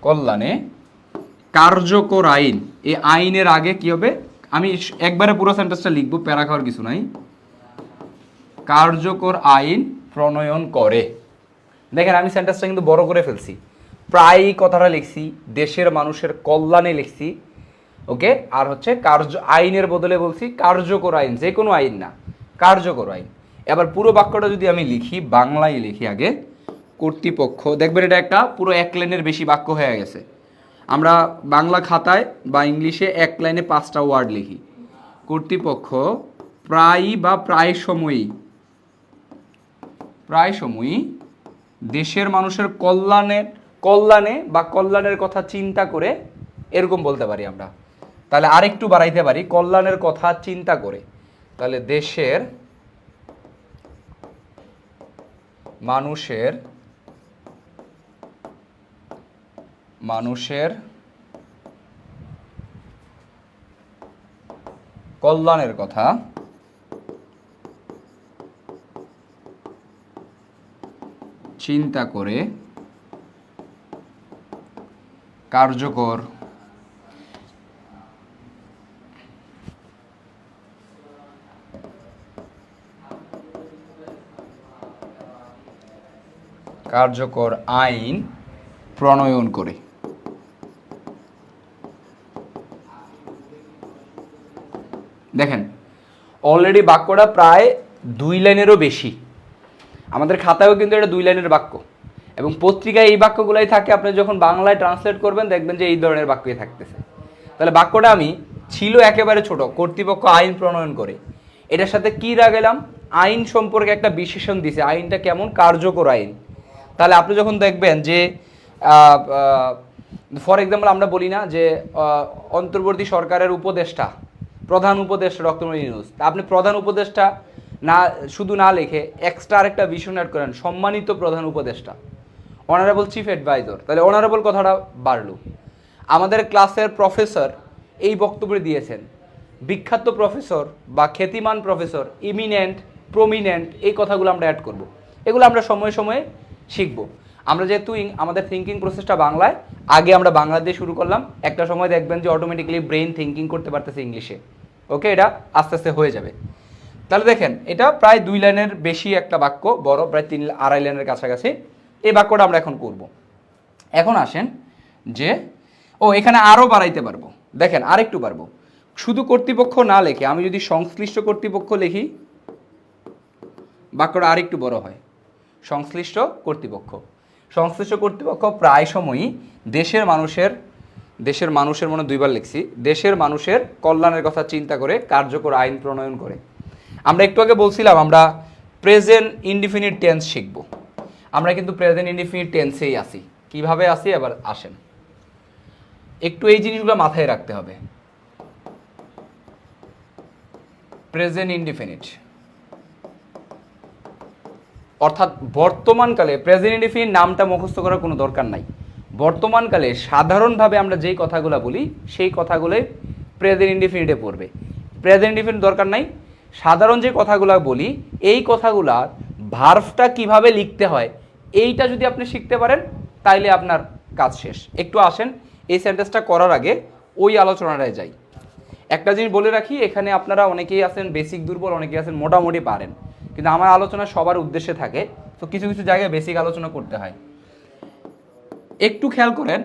কল্যাণে কার্যকর আইন, এই আইনের আগে কি হবে? আমি একবারে পুরো সেন্টেন্সটা লিখবো, প্যারা খাওয়ার কিছু নাই। কার্যকর আইন প্রণয়ন করে। দেখেন আমি সেন্টেন্সটা কিন্তু বড় করে ফেলছি, প্রায় কথাটা লিখছি, দেশের মানুষের কল্যাণে লিখছি, ওকে। আর হচ্ছে আইনের বদলে বলছি কার্যকর আইন, যে কোনো আইন না, কার্যকর আইন। এবার পুরো বাক্যটা যদি আমি লিখি, বাংলায় লিখি আগে, কর্তৃপক্ষ, দেখবেন এটা একটা পুরো 1 লাইনের বেশি বাক্য হয়ে গেছে। আমরা বাংলা খাতায় বা ইংলিশে 1 লাইনে 5টা ওয়ার্ড লিখি। কর্তৃপক্ষ প্রায় সময়ই দেশের মানুষের কল্যাণে বা কল্যাণের কথা চিন্তা করে, এরকম বলতে পারি আমরা। তাহলে আরেকটু বাড়াইতে পারি, কল্যাণের কথা চিন্তা করে। তাহলে দেশের মানুষের কল্যাণের কথা চিন্তা করে কার্যকর আইন প্রণয়ন করে। দেখেন অলরেডি বাক্যটা প্রায় 2 লাইনেরও বেশি। আমাদের খাতায়ও কিন্তু এটা 2 লাইনের বাক্য, এবং পত্রিকায় এই বাক্যগুলাই থাকে। আপনি যখন বাংলায় ট্রান্সলেট করবেন দেখবেন যে এই ধরনের বাক্যই থাকতেছে। তাহলে বাক্যটা আমি ছিল একেবারে ছোট, কর্তৃপক্ষ আইন প্রণয়ন করে, এটার সাথে কি লাগালাম? আইন সম্পর্কে একটা বিশেষণ দিছে, আইনটা কেমন? কার্যকর আইন। তাহলে আপনি যখন দেখবেন যে ফর এক্সাম্পল আমরা বলি না যে অন্তর্বর্তী সরকারের উপদেষ্টা, প্রধান উপদেষ্টা ডক্টর মোহাম্মদ ইউনূস, আপনি প্রধান উপদেষ্টা না শুধু না লিখে এক্সট্রা আরেকটা বিশেষণ অ্যাড করেন, সম্মানিত প্রধান উপদেষ্টা, অনারেবল চিফ অ্যাডভাইজার, তাহলে অনারেবল কথাটা বাড়লো। আমাদের ক্লাসের প্রফেসর এই বক্তব্য দিয়েছেন, বিখ্যাত প্রফেসর বা খ্যাতিমান প্রফেসর, ইমিনেন্ট, প্রমিনেন্ট, এই কথাগুলো আমরা অ্যাড করব। এগুলো আমরা সময়ে সময়ে শিখবো। আমরা যেহেতু আমাদের থিঙ্কিং প্রসেসটা বাংলায়, আগে আমরা বাংলা দিয়ে শুরু করলাম, একটা সময় দেখবেন যে অটোমেটিক্যালি ব্রেন থিঙ্কিং করতে পারতেছে ইংলিশে, ওকে। এটা আস্তে আস্তে হয়ে যাবে। তাহলে দেখেন এটা প্রায় 2 লাইনের বেশি একটা বাক্য, বড়, প্রায় 3-2.5 লাইনের কাছাকাছি। এই বাক্যটা আমরা এখন করব। এখন আসেন যে এখানে আরও বাড়াইতে পারবো, দেখেন আরেকটু পারবো। শুধু কর্তৃপক্ষ না লিখে আমি যদি সংশ্লিষ্ট কর্তৃপক্ষ লিখি, বাক্যটা আরেকটু বড় হয়। সংশ্লিষ্ট কর্তৃপক্ষ, সংশ্লিষ্ট কর্তৃপক্ষ প্রায় সময়ই দেশের মানুষের মনে 2বার লিখছি, দেশের মানুষের কল্যাণের কথা চিন্তা করে কার্যকর আইন প্রণয়ন করে। আমরা একটু আগে বলছিলাম আমরা প্রেজেন্ট ইনডিফিনিট টেন্স শিখব, আমরা কিন্তু প্রেজেন্ট ইনডিফিনিট টেন্সেই আসি। কিভাবে আসি এবার আসেন, একটু এই জিনিসগুলো মাথায় রাখতে হবে। প্রেজেন্ট ইনডিফিনিট অর্থাৎ বর্তমানকালে, প্রেজেন্ট ইনডিফিনিট নামটা মুখস্থ করার কোনো দরকার নাই। বর্তমানকালে সাধারণভাবে আমরা যেই কথাগুলো বলি সেই কথাগুলোই প্রেজেন্ট ইনডিফিনিটে পড়বে। প্রেজেন্ট ইনডিফিনিট দরকার নাই, সাধারণ যে কথাগুলো বলি এই কথাগুলার ভার্বটা কিভাবে লিখতে হয় এইটা যদি আপনি শিখতে পারেন তাইলে আপনার কাজ শেষ। একটু আসেন এই সেন্টেন্সটা করার আগে ওই আলোচনাটায় যাই। একটা জিনিস বলে রাখি, এখানে আপনারা অনেকেই আছেন বেসিক দুর্বল, অনেকেই আছেন মোটামুটি পারেন, কিন্তু আমার আলোচনা সবার উদ্দেশ্যে থাকে, তো কিছু কিছু জায়গায় বেসিক আলোচনা করতে হয়। একটু খেয়াল করেন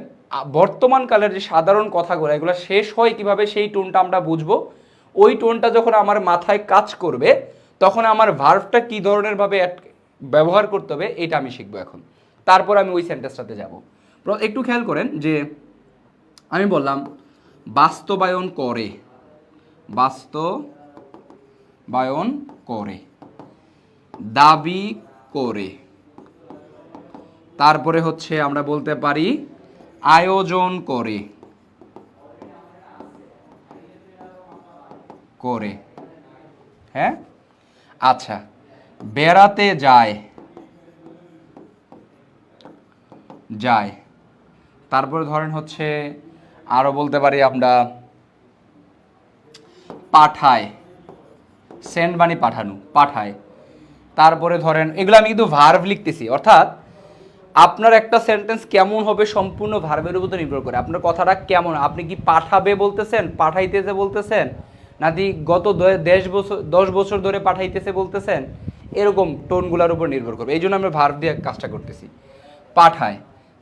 বর্তমানকালের যে সাধারণ কথাগুলো এগুলো শেষ হয় কিভাবে সেই টোনটা আমরা বুঝবো। ওই টোনটা যখন আমার মাথায় কাজ করবে তখন আমার ভার্বটা কী ধরনের ভাবে ব্যবহার করতে হবে এটা আমি শিখবো এখন। তারপর আমি ওই সেন্টেন্সটাতে যাব। একটু খেয়াল করেন যে আমি বললাম বাস্তবায়ন করে, বাস্তবায়ন করে, দাবি করে, তারপরে হচ্ছে আমরা বলতে পারি আয়োজন করে, হ্যাঁ আচ্ছা, বেড়াতে যায়, তারপরে ধরেন হচ্ছে আরো বলতে পারি আমরা পাঠায়, সেন্ড মানে পাঠানো, পাঠায়। তারপরে ধরেন এগুলো আমি কিন্তু ভার্ব লিখতেছি, অর্থাৎ আপনার একটা সেন্টেন্স কেমন হবে সম্পূর্ণ ভার্বের উপর নির্ভর করে। আপনার কথাটা কেমন, আপনি কি পাঠাবে বলতেছেন, পাঠাইতেছে বলতেছেন, নাকি গত 10 বছর ধরে পাঠাইতেছে বলতেছেন, এরকম টোনগুলোর উপর নির্ভর করবে। এই জন্য আমরা ভার্ব দিয়ে কাজটা করতেছি, পাঠায়।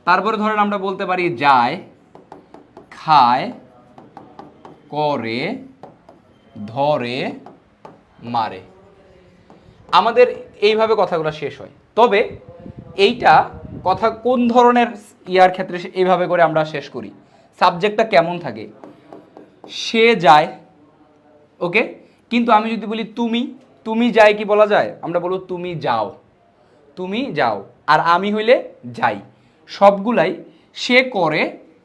তারপরে ধরেন আমরা বলতে পারি যায়, খায়, করে, ধরে, মারে। আমাদের এইভাবে কথাগুলো শেষ হয়। তবে এইটা কথা কোন ধরনের ইয়ার ক্ষেত্রে এইভাবে করে আমরা শেষ করি, সাবজেক্টটা কেমন থাকে, সে যায়, ওকে। কিন্তু আমি যদি বলি তুমি যায় কি বলা যায়, আমরা বলবো তুমি যাও, আর আমি হইলে যাই। সবগুলাই সে করে,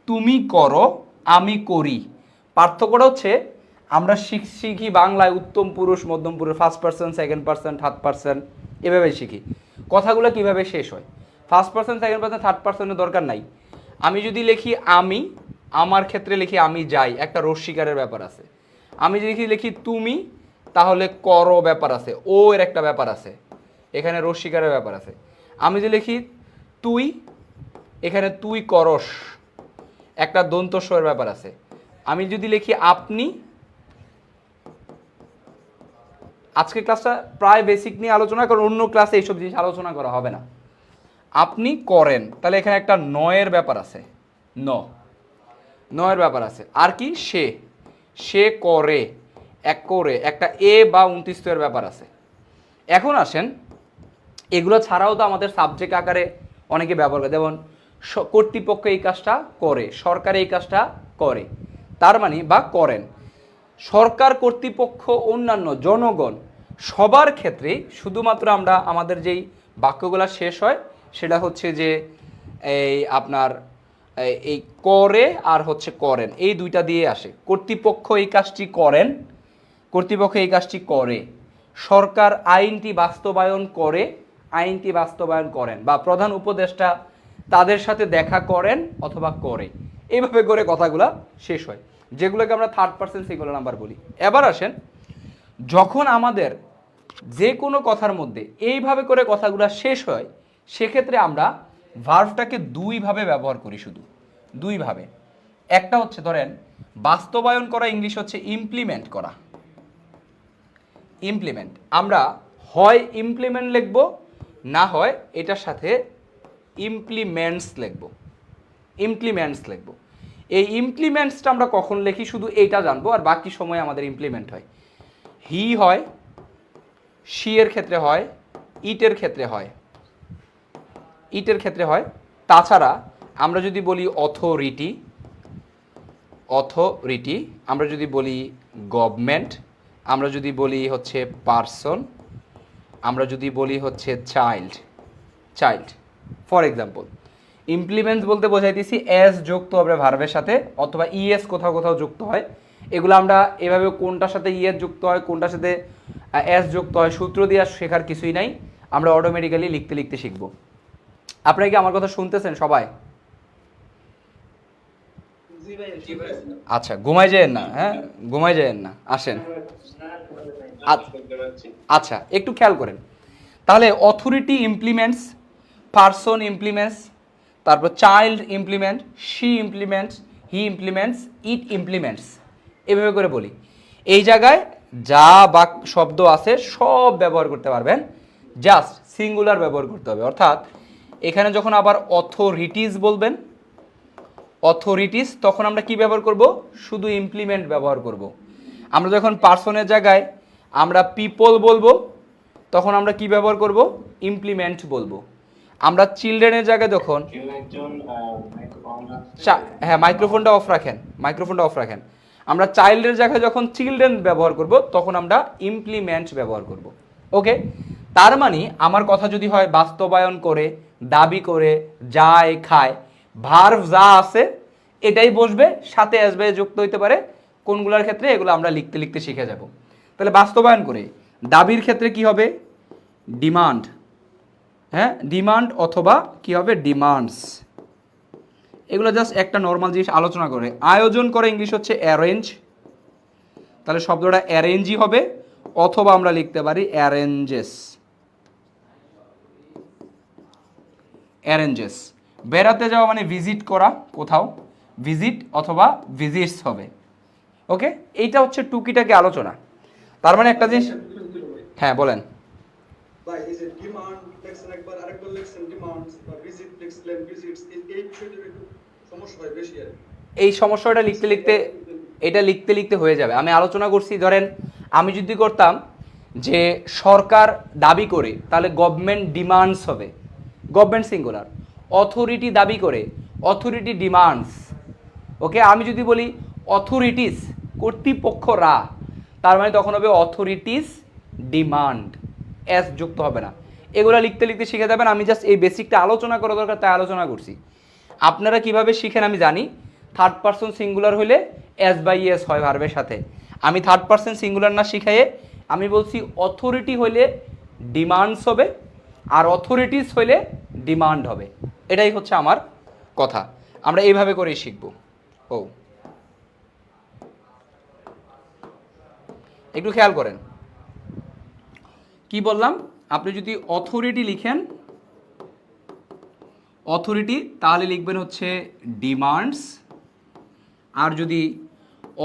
তুমি করো, আমি করি। পার্থক্যটা হচ্ছে আমরা শিখি বাংলায় উত্তম পুরুষ, মধ্যম পুরুষ, first person, second person, third person, এভাবে শিখি। কথাগুলো কিভাবে শেষ হয়, first person, second person, third পার্সনের দরকার নাই। আমি যদি লিখি আমি, আমার ক্ষেত্রে লিখি আমি যাই, একটা রস্বীকারের ব্যাপার আছে। আমি যদি লিখি তুমি, তাহলে করো ব্যাপার আছে, ও এর একটা ব্যাপার আছে, এখানে রস্বীকারের ব্যাপার আছে। আমি যদি লিখি তুই, এখানে তুই করস, একটা দন্তস্বরের ব্যাপার আছে। আমি যদি লিখি আপনি, আজকে ক্লাসটা প্রায় বেসিক নিয়ে আলোচনা, কারণ অন্য ক্লাসে এইসব জিনিস আলোচনা করা হবে না। আপনি করেন, তাহলে এখানে একটা নয়ের ব্যাপার আছে, নয়ের ব্যাপার আছে। আর কি সে করে, একটা এ বা 29 ব্যাপার আছে। এখন আসেন এগুলো ছাড়াও তো আমাদের সাবজেক্ট আকারে অনেকে ব্যবহার করে, যেমন কর্তৃপক্ষ এই কাজটা করে, সরকার এই কাজটা করে, তার মানে বা করেন। সরকার, কর্তৃপক্ষ, অন্যান্য জনগণ সবার ক্ষেত্রে শুধুমাত্র আমরা আমাদের যেই বাক্যগুলো শেষ হয় সেটা হচ্ছে যে এই আপনার এই করে আর হচ্ছে করেন, এই দুইটা দিয়ে আসে। কর্তৃপক্ষ এই কাজটি করেন, কর্তৃপক্ষ এই কাজটি করে, সরকার আইনটি বাস্তবায়ন করে, আইনটি বাস্তবায়ন করেন, বা প্রধান উপদেষ্টা তাদের সাথে দেখা করেন অথবা করে। এইভাবে করে কথাগুলো শেষ হয়, যেগুলোকে আমরা থার্ড পার্সন সিঙ্গুলার নাম্বার বলি। এবার আসেন যখন আমাদের যে কোনো কথার মধ্যে এইভাবে করে কথাগুলো শেষ হয় সেক্ষেত্রে আমরা ভার্বটাকে দুইভাবে ব্যবহার করি, শুধু দুইভাবে। একটা হচ্ছে ধরেন বাস্তবায়ন করা, ইংলিশ হচ্ছে ইমপ্লিমেন্ট করা, ইমপ্লিমেন্ট। আমরা হয় ইমপ্লিমেন্ট লিখব, না হয় এটার সাথে ইমপ্লিমেন্টস লিখব। ইমপ্লিমেন্টস লিখব। এই ইমপ্লিমেন্টসটা আমরা কখন লিখি শুধু এইটা জানবো, আর বাকি সময় আমাদের ইমপ্লিমেন্ট হয়। হি হয়, শি এর ক্ষেত্রে হয়, ইটের ক্ষেত্রে হয়, ইটের ক্ষেত্রে হয়। তাছাড়া আমরা যদি বলি অথরিটি, অথরিটি, আমরা যদি বলি গভর্নমেন্ট, আমরা যদি বলি হচ্ছে পারসন, আমরা যদি বলি হচ্ছে child, child for example. Implements বলতে বোঝাইতেছি এস যুক্ত হবে ভার্বের সাথে, অথবা ইএস কোথাও কোথাও যুক্ত হয়। এগুলো আমরা এভাবে কোনটার সাথে ইএস যুক্ত হয়, কোনটার সাথে এস যুক্ত হয় সূত্র দিয়ে শেখার কিছুই নাই, আমরা অটোমেটিক্যালি লিখতে লিখতে শিখব। আপনারা কি আমার কথা শুনতেছেন সবাই? আচ্ছা, ঘুমাই যায়েন না, হ্যাঁ ঘুমাই যায়েন না, আসেন। আচ্ছা, একটু খেয়াল করেন। তাহলে অথরিটি ইমপ্লিমেন্টস, পারসন ইমপ্লিমেন্টস, তারপর child implement, she implements, he implements, it implements, এভাবে করে বলি। এই জায়গায় যা বাক শব্দ আছে সব ব্যবহার করতে পারবেন, জাস্ট সিঙ্গুলার ব্যবহার করতে হবে। অর্থাৎ এখানে যখন আবার অথরিটিস বলবেন, অথরিটিস, তখন আমরা কি ব্যবহার করব? শুধু ইমপ্লিমেন্ট ব্যবহার করব। আমরা যখন পার্সনের জায়গায় আমরা পিপল বলবো, তখন আমরা কি ব্যবহার করব? ইমপ্লিমেন্ট বলবো। আমরা চিলড্রেনের জায়গায় যখন, হ্যাঁ মাইক্রোফোনটা অফ রাখেন, মাইক্রোফোনটা অফ রাখেন। আমরা চাইল্ডের জায়গায় যখন চিলড্রেন ব্যবহার করব, তখন আমরা ইমপ্লিমেন্ট ব্যবহার করব। ওকে, তার মানে আমার কথা যদি হয় বাস্তবায়ন করে, দাবি করে, যায়, খায়, ভার্ব যা আছে এটাই বসবে, সাথে আসবে যুক্ত হইতে পারে কোনগুলোর ক্ষেত্রে, এগুলো আমরা লিখতে লিখতে শিখে যাব। তাহলে বাস্তবায়ন করে দাবির ক্ষেত্রে কি হবে? ডিমান্ড, হ্যাঁ ডিমান্ড, অথবা কি হবে? ডিমান্ডস। এগুলো জাস্ট একটা নর্মাল জিনিস আলোচনা করে। আয়োজন করে ইংলিশ হচ্ছে অ্যারেঞ্জ, তাহলে শব্দটা অ্যারেঞ্জই হবে, অথবা আমরা লিখতে পারি অ্যারেঞ্জেস, অ্যারেঞ্জেস। বেড়াতে যাওয়া মানে ভিজিট করা, কোথাও ভিজিট অথবা ভিজিটস হবে। ওকে, এইটা হচ্ছে টুকিটাকি আলোচনা। তার মানে একটা জিনিস, হ্যাঁ বলেন। ভাই এই যে ডিমান্ড লেখছেন একবার, আরেকবার লেখছেন ডিমান্ডস বা ভিজিট লেখছেন ভিজিটস, এই বিষয়টা একটু সমস্যা হয় বেশি আর। এই সমস্যাটা লিখতে লিখতে, এটা লিখতে লিখতে হয়ে যাবে। আমি আলোচনা করছি, ধরেন আমি যদি করতাম যে সরকার দাবি করে, তাহলে গভর্নমেন্ট ডিমান্ডস হবে, গভর্নমেন্ট সিঙ্গুলার। অথরিটি দাবি করে, অথরিটি ডিমান্ডস। ওকে, আমি যদি বলি অথরিটিস, কর্তৃপক্ষরা, তার মানে তখন হবে অথরিটিস ডিমান্ড, এস যুক্ত হবে না। এগুলো লিখতে লিখতে শিখে যাবেন। আমি জাস্ট এই বেসিকটা আলোচনা করা দরকার তাই আলোচনা করছি। আপনারা কিভাবে শিখেন আমি জানি। থার্ড পারসন সিঙ্গুলার হলে এস বাই এস হয় ভার্বের সাথে। আমি থার্ড পারসন সিঙ্গুলার না শিখাইয়ে আমি বলছি অথরিটি হইলে ডিমান্ডস হবে, আর অথরিটিস হইলে ডিমান্ড হবে। এটাই হচ্ছে আমার কথা। আমরা এইভাবে করেই শিখব। ও একটু খেয়াল করেন কি বললাম। আপনি যদি অথরিটি লিখেন, অথরিটি, তাহলে লিখবেন হচ্ছে ডিমান্ডস। আর যদি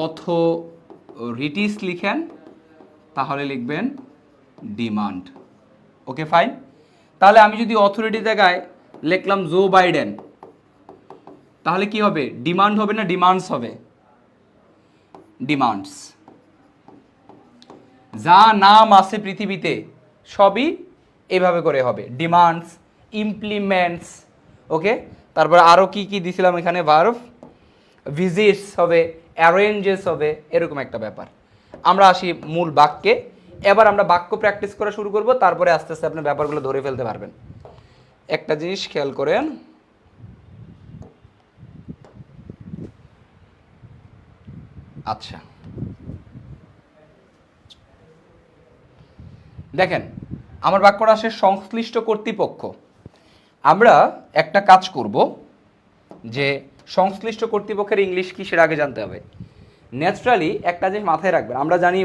অথরিটিস লিখেন তাহলে লিখবেন ডিমান্ড। Okay fine. তাহলে আমি যদি অথরিটি জায়গায় লিখলাম জো বাইডেন, তাহলে কি হবে? ডিমান্ড হবে না ডিমান্ডস হবে? ডিমান্ডস। যা নাম আছে পৃথিবীতে সবই এভাবে করে হবে, ডিমান্ডস, ইমপ্লিমেন্টস। ওকে, তারপর আরও কি কি দিছিলাম এখানে? ভার্ব, ভিজিটস হবে, অ্যারেঞ্জেস হবে, এরকম একটা ব্যাপার। আমরা আসি মূল বাক্যে। এবার আমরা বাক্য প্র্যাকটিস করা শুরু করব, তারপরে আস্তে আস্তে আপনি ব্যাপারগুলো ধরে ফেলতে পারবেন। একটা জিনিস খেয়াল করেন, আচ্ছা দেখেন আমার বাক্যটা আসে সংশ্লিষ্ট কর্তৃপক্ষ। আমরা একটা কাজ করব যে সংশ্লিষ্ট কর্তৃপক্ষের ইংলিশ কি সেটা আগে জানতে হবে। ন্যাচারালি একটা জিনিস মাথায় রাখবেন, আমরা জানি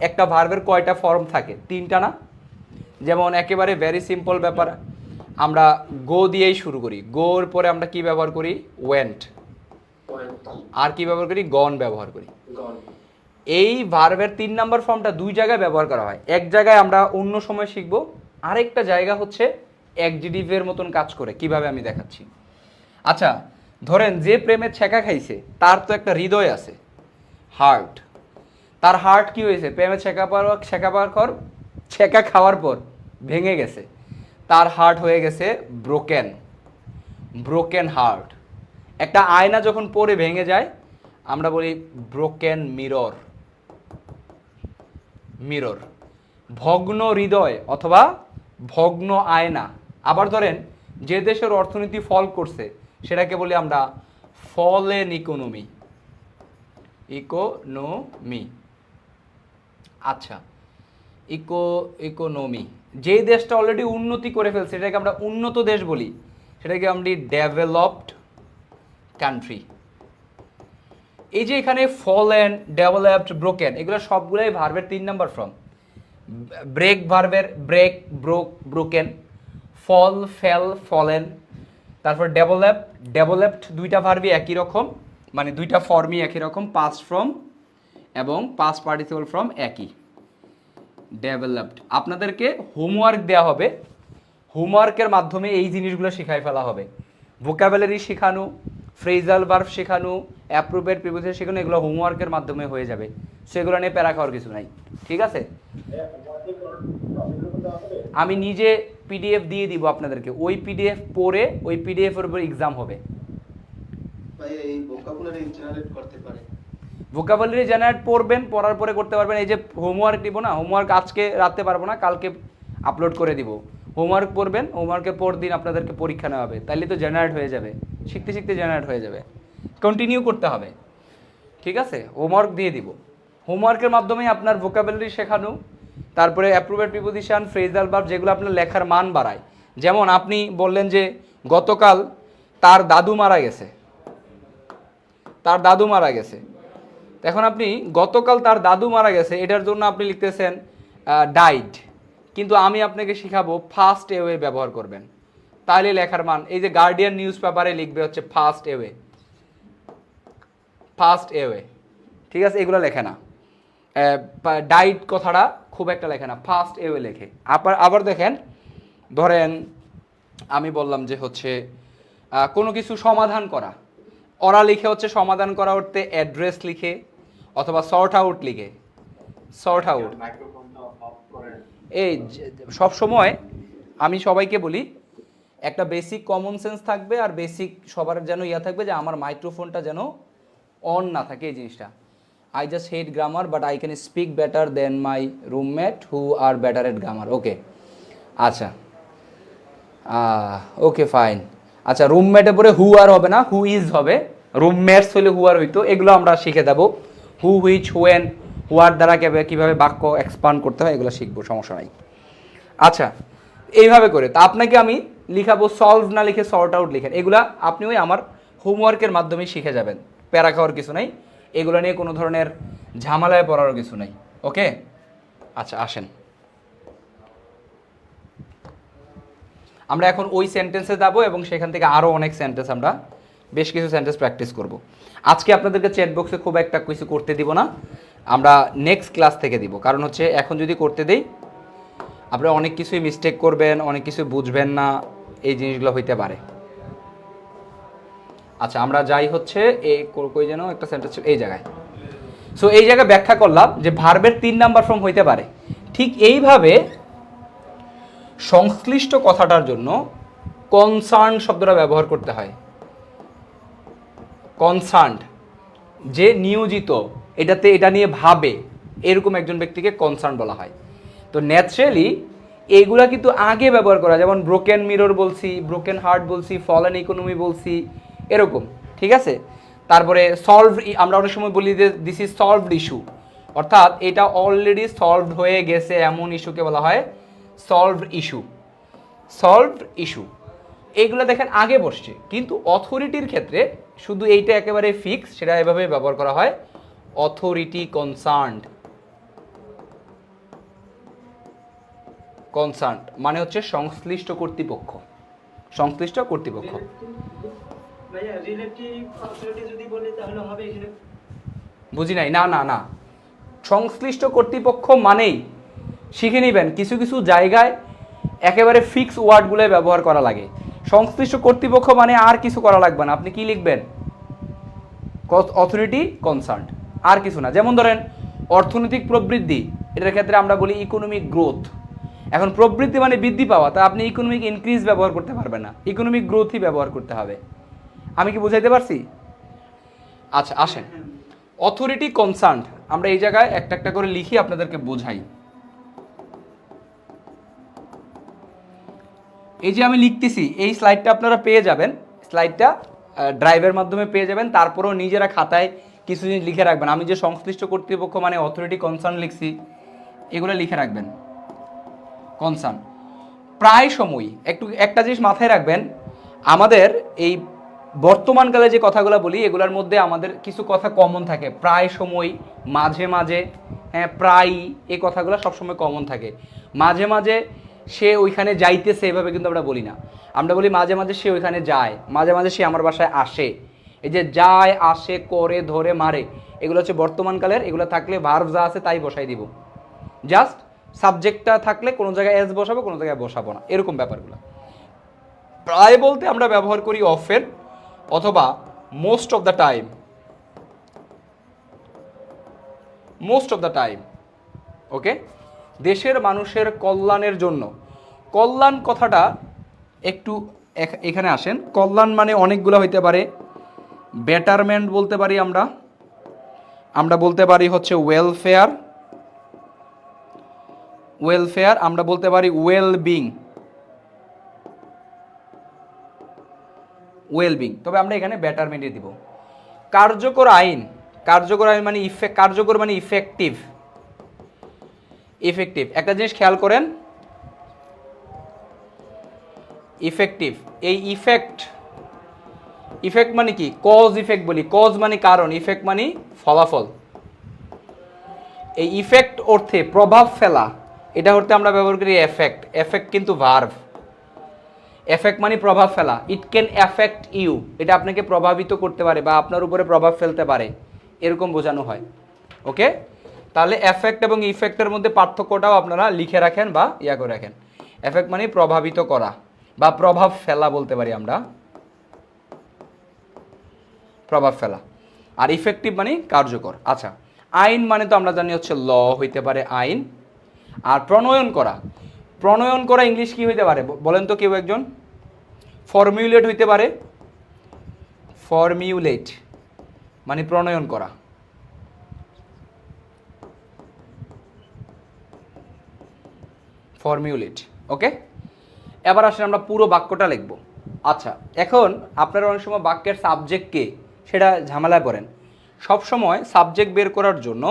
একটা ভার্বের কয়টা ফর্ম থাকে? 3টা না? যেমন একেবারে ভেরি সিম্পল ব্যাপার, আমরা গো দিয়েই শুরু করি। গোর পরে আমরা কি ব্যবহার করি? ওয়েন্ট। আর কি ব্যবহার করি? গন ব্যবহার করি। এই ভার্বের 3 নাম্বার ফর্মটা দুই জায়গায় ব্যবহার করা হয়। এক জায়গায় আমরা অন্য সময় শিখবো, আরেকটা জায়গা হচ্ছে অ্যাডজেক্টিভের মতন কাজ করে, কিভাবে আমি দেখাচ্ছি। আচ্ছা, ধরেন যে প্রেমে ছ্যাঁকা খাইছে তার তো একটা হৃদয় আছে, হার্ট। তার হার্ট কি হয়েছে, প্রেমে ছ্যাঁকা খাওয়ার পর ভেঙে গেছে, তার হার্ট হয়ে গেছে ব্রোকেন, ব্রোকেন হার্ট। একটা আয়না যখন পরে ভেঙে যায় আমরা বলি ব্রোকেন মিরর, মিরর। ভগ্ন হৃদয় অথবা ভগ্ন আয়না। আবার ধরেন যে দেশের অর্থনীতি ফল করছে সেটাকে বলি আমরা ফলেন ইকোনমি, ইকোনমি। আচ্ছা, ইকোনমি। যেই দেশটা অলরেডি উন্নতি করে ফেলছে সেটাকে আমরা উন্নত দেশ বলি, সেটাকে আমরা ডেভেলপড কান্ট্রি। এই যে এখানে ফলেন, ডেভেলপড, ব্রোকেন, এগুলো সবগুলোই ভার্বের 3 নাম্বার ফর্ম। ব্রেক ভার্বের ব্রেক, ব্রোক, ব্রোকেন। ফল, ফেল, ফলেন। তারপর ডেভেলপ, ডেভেলপড, দুইটা ভার্বই একই রকম, মানে দুইটা ফর্মই একই রকম, পাস্ট ফর্ম এবং পাস্ট পার্টিসিপল ফর্ম একই, ডেভেলপড। আপনাদেরকে হোমওয়ার্ক দেওয়া হবে, হোমওয়ার্কের মাধ্যমে এই জিনিসগুলো শিখাই ফেলা হবে। ভোকাবুলারি শেখানো, ফ্রেজাল ভার্ব শেখানো, অ্যাপ্রোপ্রিয়েট প্রিপোজিশন শেখানো, এগুলো হোমওয়ার্কের মাধ্যমে হয়ে যাবে। সেগুলো নিয়ে প্যারা খাওয়ার কিছু নাই, ঠিক আছে? আমি নিজে পিডিএফ দিয়ে দিব আপনাদেরকে, ওই পিডিএফ পড়ে ওই পিডিএফ এর উপর এক্সাম হবে। ভাই এই ভোকাবুলারি জেনারেট করতে পারে? ভোকাবুলারি জেনারেট পড়বেন, পড়ার পরে করতে পারবেন। এই যে হোমওয়ার্ক দিব না, হোমওয়ার্ক আজকে রাতে পারবো না, কালকে আপলোড করে দিব। হোমওয়ার্ক পড়বেন, হোমওয়ার্কের পর দিন আপনাদেরকে পরীক্ষা নেওয়া হবে, তাইলে তো জেনারেট হয়ে যাবে, শিখতে শিখতে জেনারেট হয়ে যাবে। কন্টিনিউ করতে হবে, ঠিক আছে? হোমওয়ার্ক দিয়ে দিব, হোমওয়ার্কের মাধ্যমেই আপনার ভোকাবুলারি শেখানো, তারপরে অ্যাপ্রোপ্রিয়েট প্রিপোজিশন, ফ্রেজাল ভার্ব, যেগুলো আপনার লেখার মান বাড়ায়। যেমন আপনি বললেন যে গতকাল তার দাদু মারা গেছে, তার দাদু মারা গেছে। এখন আপনি গতকাল তার দাদু মারা গেছে, এটার জন্য আপনি লিখতেছেন ডাইড, কিন্তু আমি আপনাকে শিখাবো ফার্স্ট এওয়ে ব্যবহার করবেন, তাহলে লেখার মান। এই যে গার্ডিয়ান নিউজ পেপারে লিখবে হচ্ছে ফার্স্ট এওয়ে, ফার্স্ট এওয়ে, ঠিক আছে? এগুলো লেখে না, ডাইট কথাটা খুব একটা লেখে না, ফার্স্ট এওয়ে লেখে। আবার দেখেন, ধরেন আমি বললাম যে হচ্ছে কোনো কিছু সমাধান করা, ওরা লিখে হচ্ছে সমাধান করা অর্থে অ্যাড্রেস লিখে অথবা সর্ট আউট লিখে, সর্ট আউট। এই সব সময় আমি সবাইকে বলি একটা বেসিক কমন সেন্স থাকবে, আর বেসিক সবার যেন ইয়া থাকবে যে আমার মাইক্রোফোনটা যেন অন না থাকে, এই জিনিসটা। I just hate grammar but I can speak better than my roommate who are better at grammar. ওকে, আচ্ছা, ওকে ফাইন। আচ্ছা, রুমমেটের পরে হু আর হবে না, হু ইজ হবে। রুমমেটস হলে হু আর হইতো, এগুলো আমরা শিখে দেবো। হু, হুইচ, হুয়েন, হুয়ার দ্বারা কীভাবে বাক্য এক্সপান্ড করতে হয় এগুলো শিখবো, সমস্যা নাই। আচ্ছা, এইভাবে করে তা আপনাকে আমি লিখাবো সলভ না লিখে সর্ট আউট লিখেন, এগুলা আপনি ওই আমার হোমওয়ার্কের মাধ্যমে শিখে যাবেন, প্যারা খাওয়ার কিছু নাই, এগুলো নিয়ে কোনো ধরনের ঝামেলায় পড়ারও কিছু নাই। ওকে, আচ্ছা আসেন আমরা এখন ওই সেন্টেন্সে যাবো এবং সেখান থেকে আরও অনেক সেন্টেন্স, আমরা বেশ কিছু সেন্টেন্স প্র্যাকটিস করব। আজকে আপনাদেরকে চ্যাট বক্সে খুব একটা কিছু করতে দিব না, আমরা নেক্সট ক্লাস থেকে দিব। কারণ হচ্ছে এখন যদি করতে দেই আপনারা অনেক কিছুই মিস্টেক করবেন, অনেক কিছু বুঝবেন না, এই জিনিসগুলো হইতে পারে। আচ্ছা, আমরা যাই হচ্ছে এই কই যেন একটা সেন্টেন্স ছিল এই জায়গায়। সো এই জায়গায় ব্যাখ্যা করলাম যে ভার্বের 3 নাম্বার ফর্ম হইতে পারে। ঠিক এইভাবে সংশ্লিষ্ট কথাটার জন্য কনসার্ন শব্দটা ব্যবহার করতে হয়। কনসার্নড, যে নিয়োজিত, এটাতে এটা নিয়ে ভাবে, এরকম একজন ব্যক্তিকে কনসার্ন বলা হয়। তো ন্যাচারালি এইগুলা কিন্তু আগে ব্যবহার করা, যেমন ব্রোকেন মিরর বলছি, ব্রোকেন হার্ট বলছি, ফলেন ইকোনমি বলছি, এরকম, ঠিক আছে? তারপরে সলভ, আমরা অনেক সময় বলি যে দিস ইজ সলভড ইস্যু, অর্থাৎ এটা অলরেডি সলভড হয়ে গেছে এমন ইস্যুকে বলা হয় সলভড ইস্যু, সলভড ইস্যু। এইগুলো দেখেন আগে বসছে, কিন্তু অথরিটির ক্ষেত্রে শুধু এইটা একেবারে ফিক্স, সেটা এভাবে ব্যবহার করা হয়, অথরিটি কনসার্নড। কনসার্ন মানে হচ্ছে সংশ্লিষ্ট কর্তৃপক্ষ, সংশ্লিষ্ট কর্তৃপক্ষ। ভাইয়া রিলেটিভ অথরিটি যদি বলি তাহলে হবে এখানে? বুঝি নাই, না না না, সংশ্লিষ্ট কর্তৃপক্ষ মানেই শিখে নেবেন কিছু কিছু জায়গায় একেবারে ফিক্স ওয়ার্ডগুলো ব্যবহার করা লাগে। সংশ্লিষ্ট কর্তৃপক্ষ মানে আর কিছু করা লাগবে না, আপনি কি লিখবেন? অথরিটি কনসার্ন, আর কিছু না। যেমন ধরেন অর্থনৈতিক প্রবৃদ্ধি, এটার ক্ষেত্রে আমরা বলি ইকোনমিক গ্রোথ। এখন প্রবৃদ্ধি মানে বৃদ্ধি পাওয়া, তা আপনি ইকোনমিক ইনক্রিজ ব্যবহার করতে পারবেন না, ইকোনমিক গ্রোথই ব্যবহার করতে হবে। আমি কি বুঝাইতে পারছি? আচ্ছা আসেন, অথরিটি কনসার্ন আমরা এই জায়গায় একটা একটা করে লিখি, আপনাদেরকে বোঝাই। এই যে আমি লিখতেছি, এই স্লাইডটা আপনারা পেয়ে যাবেন, স্লাইডটা ড্রাইভের মাধ্যমে পেয়ে যাবেন। তারপরেও নিজেরা খাতায় কিছু জিনিস লিখে রাখবেন। আমি যে সংশ্লিষ্ট কর্তৃপক্ষ মানে অথরিটি কনসার্ন লিখছি, এগুলো লিখে রাখবেন। কনসার্ন প্রায় সময় একটা জিনিস মাথায় রাখবেন, আমাদের এই বর্তমানকালে যে কথাগুলো বলি এগুলোর মধ্যে আমাদের কিছু কথা কমন থাকে। প্রায় সময়, মাঝে মাঝে, হ্যাঁ প্রায়, এই কথাগুলো সবসময় কমন থাকে। মাঝে মাঝে সে ওইখানে যাইতেছে, এভাবে কিন্তু আমরা বলি না। আমরা বলি মাঝে মাঝে সে ওইখানে যায়, মাঝে মাঝে সে আমার বাসায় আসে। এই যে যায়, আসে, করে, ধরে, মারে, এগুলো হচ্ছে বর্তমানকালের। এগুলো থাকলে ভার্ব যা আছে তাই বসাই দিব। জাস্ট সাবজেক্টটা থাকলে কোনো জায়গায় এস বসাবো, কোনো জায়গায় বসাবো না, এরকম ব্যাপারগুলো। প্রায় বলতে আমরা ব্যবহার করি অফেন অথবা most of the time. Most of the time, okay. দেশের মানুষের কল্যাণের জন্য, কল্যাণ কথাটা একটু এখানে আসেন। কল্যাণ মানে অনেকগুলো হইতে পারে। বেটারমেন্ট বলতে পারি আমরা, আমরা বলতে পারি হচ্ছে ওয়েলফেয়ার, ওয়েলফেয়ার, আমরা বলতে পারি ওয়েলবিং, ওয়েলবিং। তবে আমরা এখানে বেটারমেন্টে দিব। কার্যকর আইন, কার্যকর আইন মানে কার্যকর মানে ইফেক্টিভ, ইফেক্টিভ। একটা জিনিস খেয়াল করেন, ইফেক্টিভ, এই ইফেক্ট, ইফেক্ট মানে কি? কজ ইফেক্ট বলি, কজ মানে কারণ, ইফেক্ট মানে ফলাফল। এই ইফেক্ট অর্থে প্রভাব ফেলা, এটা অর্থে আমরা ব্যবহার করি এফেক্ট। এফেক্ট কিন্তু ভার্ব, এফেক্ট মানে প্রভাব ফেলা। ইট ক্যান এফেক্ট ইউ, এটা আপনাকে প্রভাবিত করতে পারে বা আপনার উপরে প্রভাব ফেলতে পারে, এরকম বোঝানো হয়। ওকে, তাহলে এফেক্ট এবং ইফেক্টের মধ্যে পার্থক্যটাও আপনারা লিখে রাখেন বা ইয়া করে রাখেন। এফেক্ট মানে প্রভাবিত করা বা প্রভাব ফেলা বলতে পারি আমরা, প্রভাব ফেলা। আর ইফেক্টিভ মানে কার্যকর। আচ্ছা, আইন মানে তো আমরা জানি হচ্ছে ল হইতে পারে আইন। আর প্রণয়ন করা, প্রণয়ন করা ইংলিশ কি হইতে পারে বলেন তো কেউ একজন? ফর্মিউলেট হইতে পারে। ফর্মিউলেট মানে প্রণয়ন করা। ফর্মিউলেট, ওকে। এবার আসলে আমরা পুরো বাক্যটা লিখব। আচ্ছা, এখন আপনারা অনেক সময় বাক্যের সাবজেক্টকে সেটা ঝামেলায় পড়েন। সব সময় সাবজেক্ট বের করার জন্য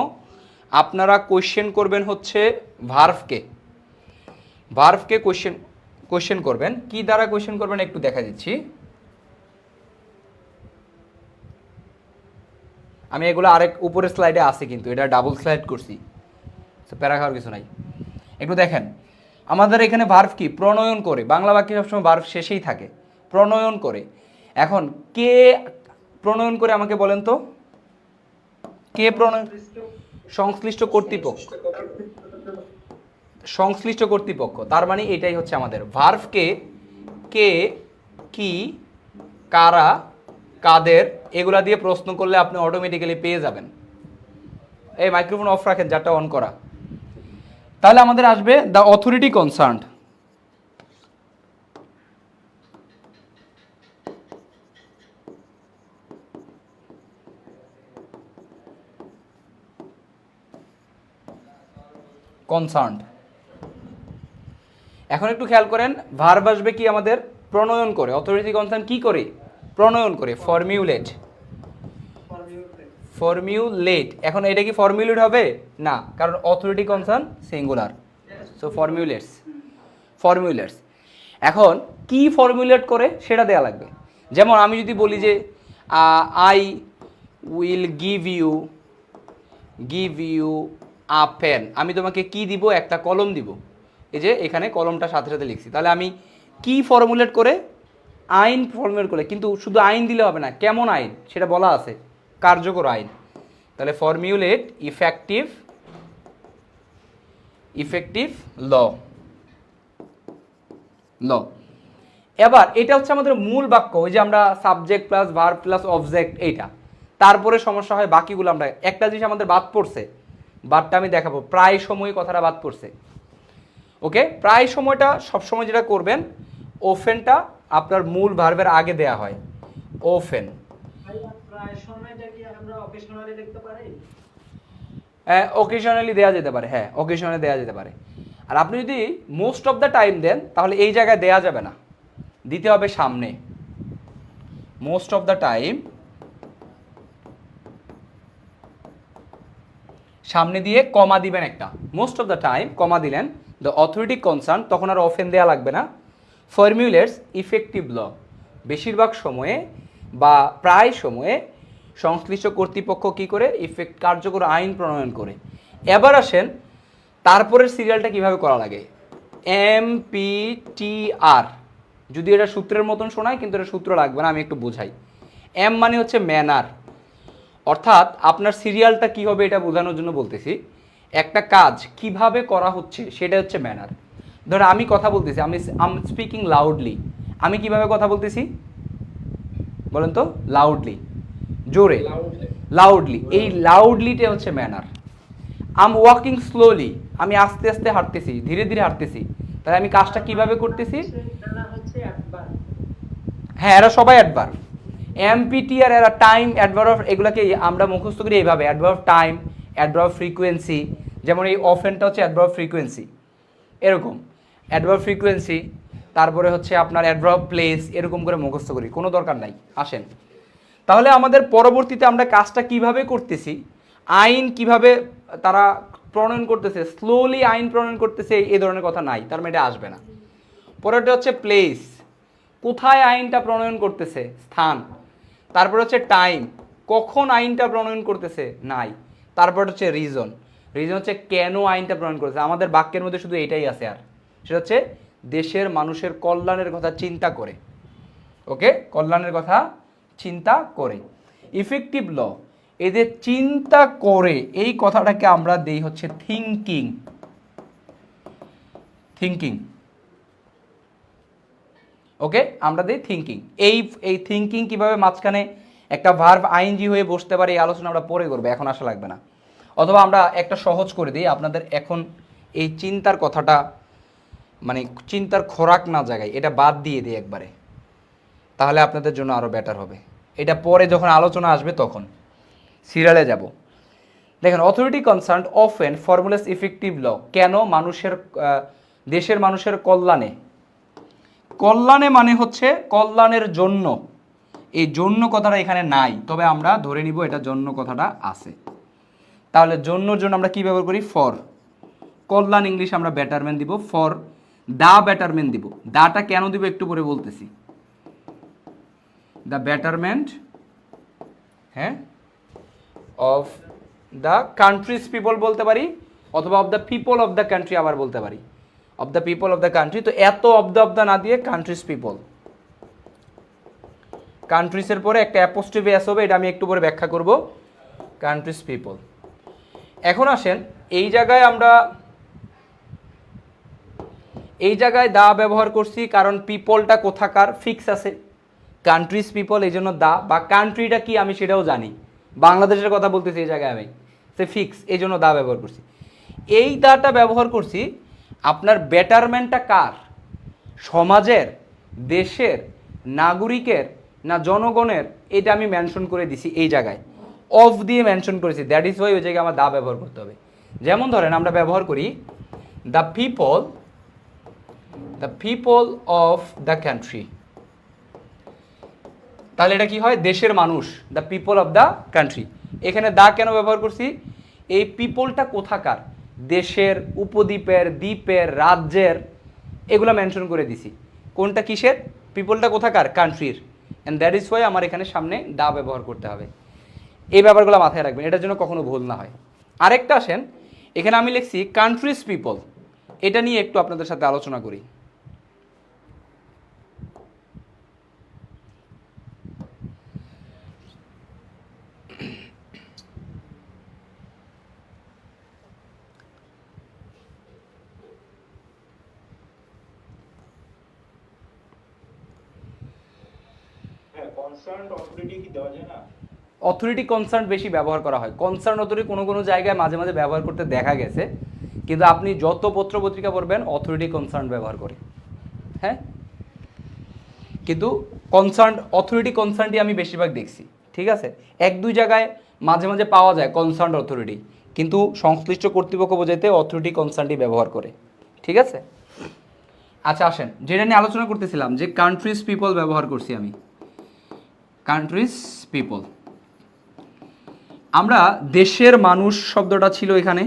আপনারা কোয়েশ্চেন করবেন হচ্ছে ভার্ভকে। ভার্ভকে কোয়েশ্চেন করবেন। কি দ্বারা কোয়েশ্চেন করবেন একটু দেখা দিচ্ছি। আমি এগুলো আরেক উপরের স্লাইডে আছে, কিন্তু এটা ডাবল স্লাইড করছি, প্যারা খাওয়ার কিছু নাই। একটু দেখেন, আমাদের এখানে ভার্ভ কি? প্রণয়ন করে। বাংলা বাক্যে সবসময় ভার্ভ শেষেই থাকে, প্রণয়ন করে। এখন কে প্রণয়ন করে আমাকে বলেন তো, কে প্রণয়ন? সংশ্লিষ্ট কর্তৃপক্ষ, সংশ্লিষ্ট কর্তৃপক্ষ। তার মানে এটাই হচ্ছে আমাদের ভার্ভকে। কে, কি, কারা, কাদের, এগুলা দিয়ে প্রশ্ন করলে আপনি অটোমেটিক্যালি পেয়ে যাবেন। এই মাইক্রোফোন অফ রাখেন, যারটা অন করা। তাহলে আমাদের আসবে দ্য অথরিটি কনসার্নড। কনসার্নড। এখন একটু খেয়াল করেন, ভার্ব আসবে কি আমাদের? প্রণয়ন করে। অথরিটি কনসার্ন কি করে? প্রণয়ন করে। ফর্মিউলেট, ফর্মিউলেট। এখন এটা কি ফর্মিউলেট হবে? না, কারণ অথরিটি কনসার্ন সিঙ্গুলার, সো ফর্মিউলেটস, ফর্মিউলেটস। এখন কি ফর্মুলেট করে সেটা দেয়া লাগবে। যেমন আমি যদি বলি যে I will give you a pen, আমি তোমাকে কি দিব? একটা কলম দিব। এই যে এখানে কলমটা সাথে সাথে লিখছি। তাহলে আমি কি ফর্মুলেট করে? আইন ফর্মুলেট করে। কিন্তু শুধু আইন দিলে হবে না, কেমন আইন সেটা বলা আছে, কার্যকর আইন। তাহলে ফর্মুলেট ইফেক্টিভ ইফেক্টিভ ল। ল এবার এটা হচ্ছে আমাদের মূল বাক্য, ওই যে আমরা subject plus verb plus object এইটা, তারপরে সমস্যা হয় বাকিগুলো আমরা একটা জিনিস আমাদের বাদ পড়ছে, বাদটা আমি দেখাবো, প্রায় সময় কথাটা বাদ পড়ছে। ওকে, প্রায় সময়টা সবসময় যেটা করবেন, ওফেনটা আপনার মূল ভার্বের আগে দেয়া হয়, ওফেন। প্রায় সময়টা কি আমরা অকেশনালি লিখতে পারি? অকেশনালি দেওয়া যেতে পারে, হ্যাঁ অকেশনালি দেওয়া যেতে পারে। আর আপনি যদি মোস্ট অফ দ্য টাইম দেন তাহলে এই জায়গায় দেয়া যাবে না, দিতে হবে সামনে। মোস্ট অফ দ্য টাইম সামনে দিয়ে কমা দিবেন একটা, মোস্ট অফ দ্য টাইম কমা দিলেন, দ্য অথরিটি কনসার্ন, তখন আর অফেন দেওয়া লাগবে না। ফর্মুলেটস ইফেক্টিভ ল, বেশিরভাগ সময়ে বা প্রায় সময়ে সংশ্লিষ্ট কর্তৃপক্ষ কি করে, কার্যকর আইন প্রণয়ন করে। এবার আসেন তারপরের সিরিয়ালটা কিভাবে করা লাগে, MPTR, যদি এটা সূত্রের মতন শোনায় কিন্তু এটা সূত্র লাগবে না, আমি একটু বোঝাই। এম মানে হচ্ছে ম্যানার, অর্থাৎ আপনার সিরিয়ালটা কী হবে এটা বোঝানোর জন্য বলতেছি। একটা কাজ কিভাবে করা হচ্ছে সেটা হচ্ছে ম্যানার। ধরো আমি কথা বলতেছি, আমি স্পিকিং লাউডলি, আমি কিভাবে কথা বলতেছি বলেন তো, লাউডলি, জোরে, লাউডলি, এই লাউডলিটা হচ্ছে ম্যানার। আম ওয়াকিং স্লোলি, আমি আস্তে আস্তে হাঁটতেছি, ধীরে ধীরে হাঁটতেছি, তাহলে আমি কাজটা কিভাবে করতেছি, হ্যাঁ এরা সবাই অ্যাডভার্ব। এমপিটিআর এরা টাইম, অ্যাডভার্ব, এগুলোকে আমরা মুখস্থ করি এইভাবে, অ্যাডভার্ব টাইম, অ্যাডভার্ব ফ্রিকোয়েন্সি, যেমন এই অফেনটা হচ্ছে অ্যাডভার্ব ফ্রিকোয়েন্সি, এরকম অ্যাডভার্ব ফ্রিকোয়েন্সি, তারপরে হচ্ছে আপনার অ্যাডভার্ব প্লেস, এরকম করে মুখস্থ করি, কোনো দরকার নাই। আসেন তাহলে আমাদের পরবর্তীতে আমরা কাজটা কিভাবে করতেছি, আইন কিভাবে তারা প্রণয়ন করতেছে, স্লোলি আইন প্রণয়ন করতেছে, এই ধরনের কথা নাই, তার মানে এটা আসবে না। পরেরটা হচ্ছে প্লেস, কোথায় আইনটা প্রণয়ন করতেছে, স্থান। তারপর হচ্ছে টাইম, কখন আইনটা প্রণয়ন করতেছে, নাই। তারপর হচ্ছে রিজন, রিজন হচ্ছে কেন আইনটা প্রণয়ন করতেছে। আমাদের বাক্যের মধ্যে শুধু এটাই আছে, আর সেটা হচ্ছে দেশের মানুষের কল্যাণের কথা চিন্তা করে। ওকে, কল্যাণের কথা চিন্তা করে। ইফেক্টিভ ল, এদের চিন্তা করে, এই কথাটাকে আমরা দেই হচ্ছে থিঙ্কিং। থিঙ্কিং, ওকে, আমরা দিই থিঙ্কিং। এই থিঙ্কিং কিভাবে মাঝখানে একটা ভার্ব আইএনজি হয়ে বসতে পারে, এই আলোচনা আমরা পরে করবো, এখন আসা লাগবে না। অথবা আমরা একটা সহজ করে দিই আপনাদের, এখন এই চিন্তার কথাটা মানে চিন্তার খোরাক না জায়গায় এটা বাদ দিয়ে দিই একবারে, তাহলে আপনাদের জন্য আরও বেটার হবে। এটা পরে যখন আলোচনা আসবে তখন সিরিয়ালে যাব। দেখেন, authority concern often formulas effective law, কেন মানুষের দেশের মানুষের কল্যাণে, কল্যাণে মানে হচ্ছে কল্যাণের জন্য, এই জন্য কথাটা এখানে নাই, তবে আমরা ধরে নিব এটা জন্য কথাটা আছে। তাহলে জন্যর জন্য আমরা কি ব্যবহার করি, ফর। কল্যাণ ইংলিশ আমরা বেটারমেন্ট দিব, ফর দা বেটারমেন্ট দিব। দাটা কেন দিব একটু পরে বলতেছি, দ্য বেটারমেন্ট, হ্যাঁ, অফ দ্য কান্ট্রিজ পিপল বলতে পারি, অথবা of the people of the country আবার বলতে পারি, of the people of the country. তো এত অফ দ্য না দিয়ে কান্ট্রিজ পিপল, কান্ট্রিজের পরে একটা অ্যাপোস্ট্রফি এস হবে, এটা আমি একটু পরে ব্যাখ্যা করব, কান্ট্রিজ পিপল। এখন আসেন এই জায়গায় আমরা এই জায়গায় দা ব্যবহার করছি কারণ পিপলটা কোথাকার ফিক্স আছে, কান্ট্রিজ পিপল, এই জন্য দা, বা কান্ট্রিটা কি আমি সেটাও জানি, বাংলাদেশের কথা বলতেছি এই জায়গায় আমি, সে ফিক্স, এই জন্য দা ব্যবহার করছি। এই দাটা ব্যবহার করছি আপনার বেটারমেন্টটা কার, সমাজের, দেশের, নাগরিকের না জনগণের, এটা আমি মেনশন করে দিছি এই জায়গায়, অফ দিয়ে মেনশন করেছি, দ্যাট ইজ ওয়াই ওই জায়গায় আমার দা ব্যবহার করতে হবে। যেমন ধরেন আমরা ব্যবহার করি the people of the country, তাহলে এটা কি হয়, দেশের মানুষ, the people of the country. এখানে দা কেন ব্যবহার করছি, এই পিপলটা কোথাকার, দেশের, উপদ্বীপের, দ্বীপের, রাজ্যের, এগুলো মেনশন করে দিছি। কোনটা কিসের, পিপলটা কোথাকার, কান্ট্রির, অ্যান্ড দ্যাট ইজ ওয়াই আমার এখানে সামনে দা ব্যবহার করতে হবে। এই ব্যাপারগুলো মাথায় রাখবেন, এটার জন্য কখনো ভুল না হয়। আরেকটা আসেন, এখানে আমি লিখছি কান্ট্রিজ পিপল, এটা নিয়ে একটু আপনাদের সাথে আলোচনা করি। কনসার্ন অথরিটি কি দেওয়া যায় না? অথরিটি কনসার্ন বেশি ব্যবহার করা হয়। কনসার্ন অথরিটি কোনো কোনো জায়গায় মাঝে মাঝে ব্যবহার করতে দেখা গেছে, কিন্তু আপনি যত পত্র পত্রিকা পড়বেন অথরিটি কনসার্ন ব্যবহার করে। হ্যাঁ, কিন্তু কনসার্ন অথরিটি কনসার্নটি আমি বেশিরভাগ দেখছি। ঠিক আছে, এক দুই জায়গায় মাঝে মাঝে পাওয়া যায় কনসার্ন অথরিটি, কিন্তু সংশ্লিষ্ট কর্তৃপক্ষ বোঝাইতে অথরিটি কনসার্নটি ব্যবহার করে। ঠিক আছে, আচ্ছা আসেন, যেটা নিয়ে আলোচনা করতেছিলাম যে কান্ট্রিজ পিপল ব্যবহার করছি আমি। কান্ট্রিজ পিপল, আমরা দেশের মানুষ শব্দটা ছিল এখানে,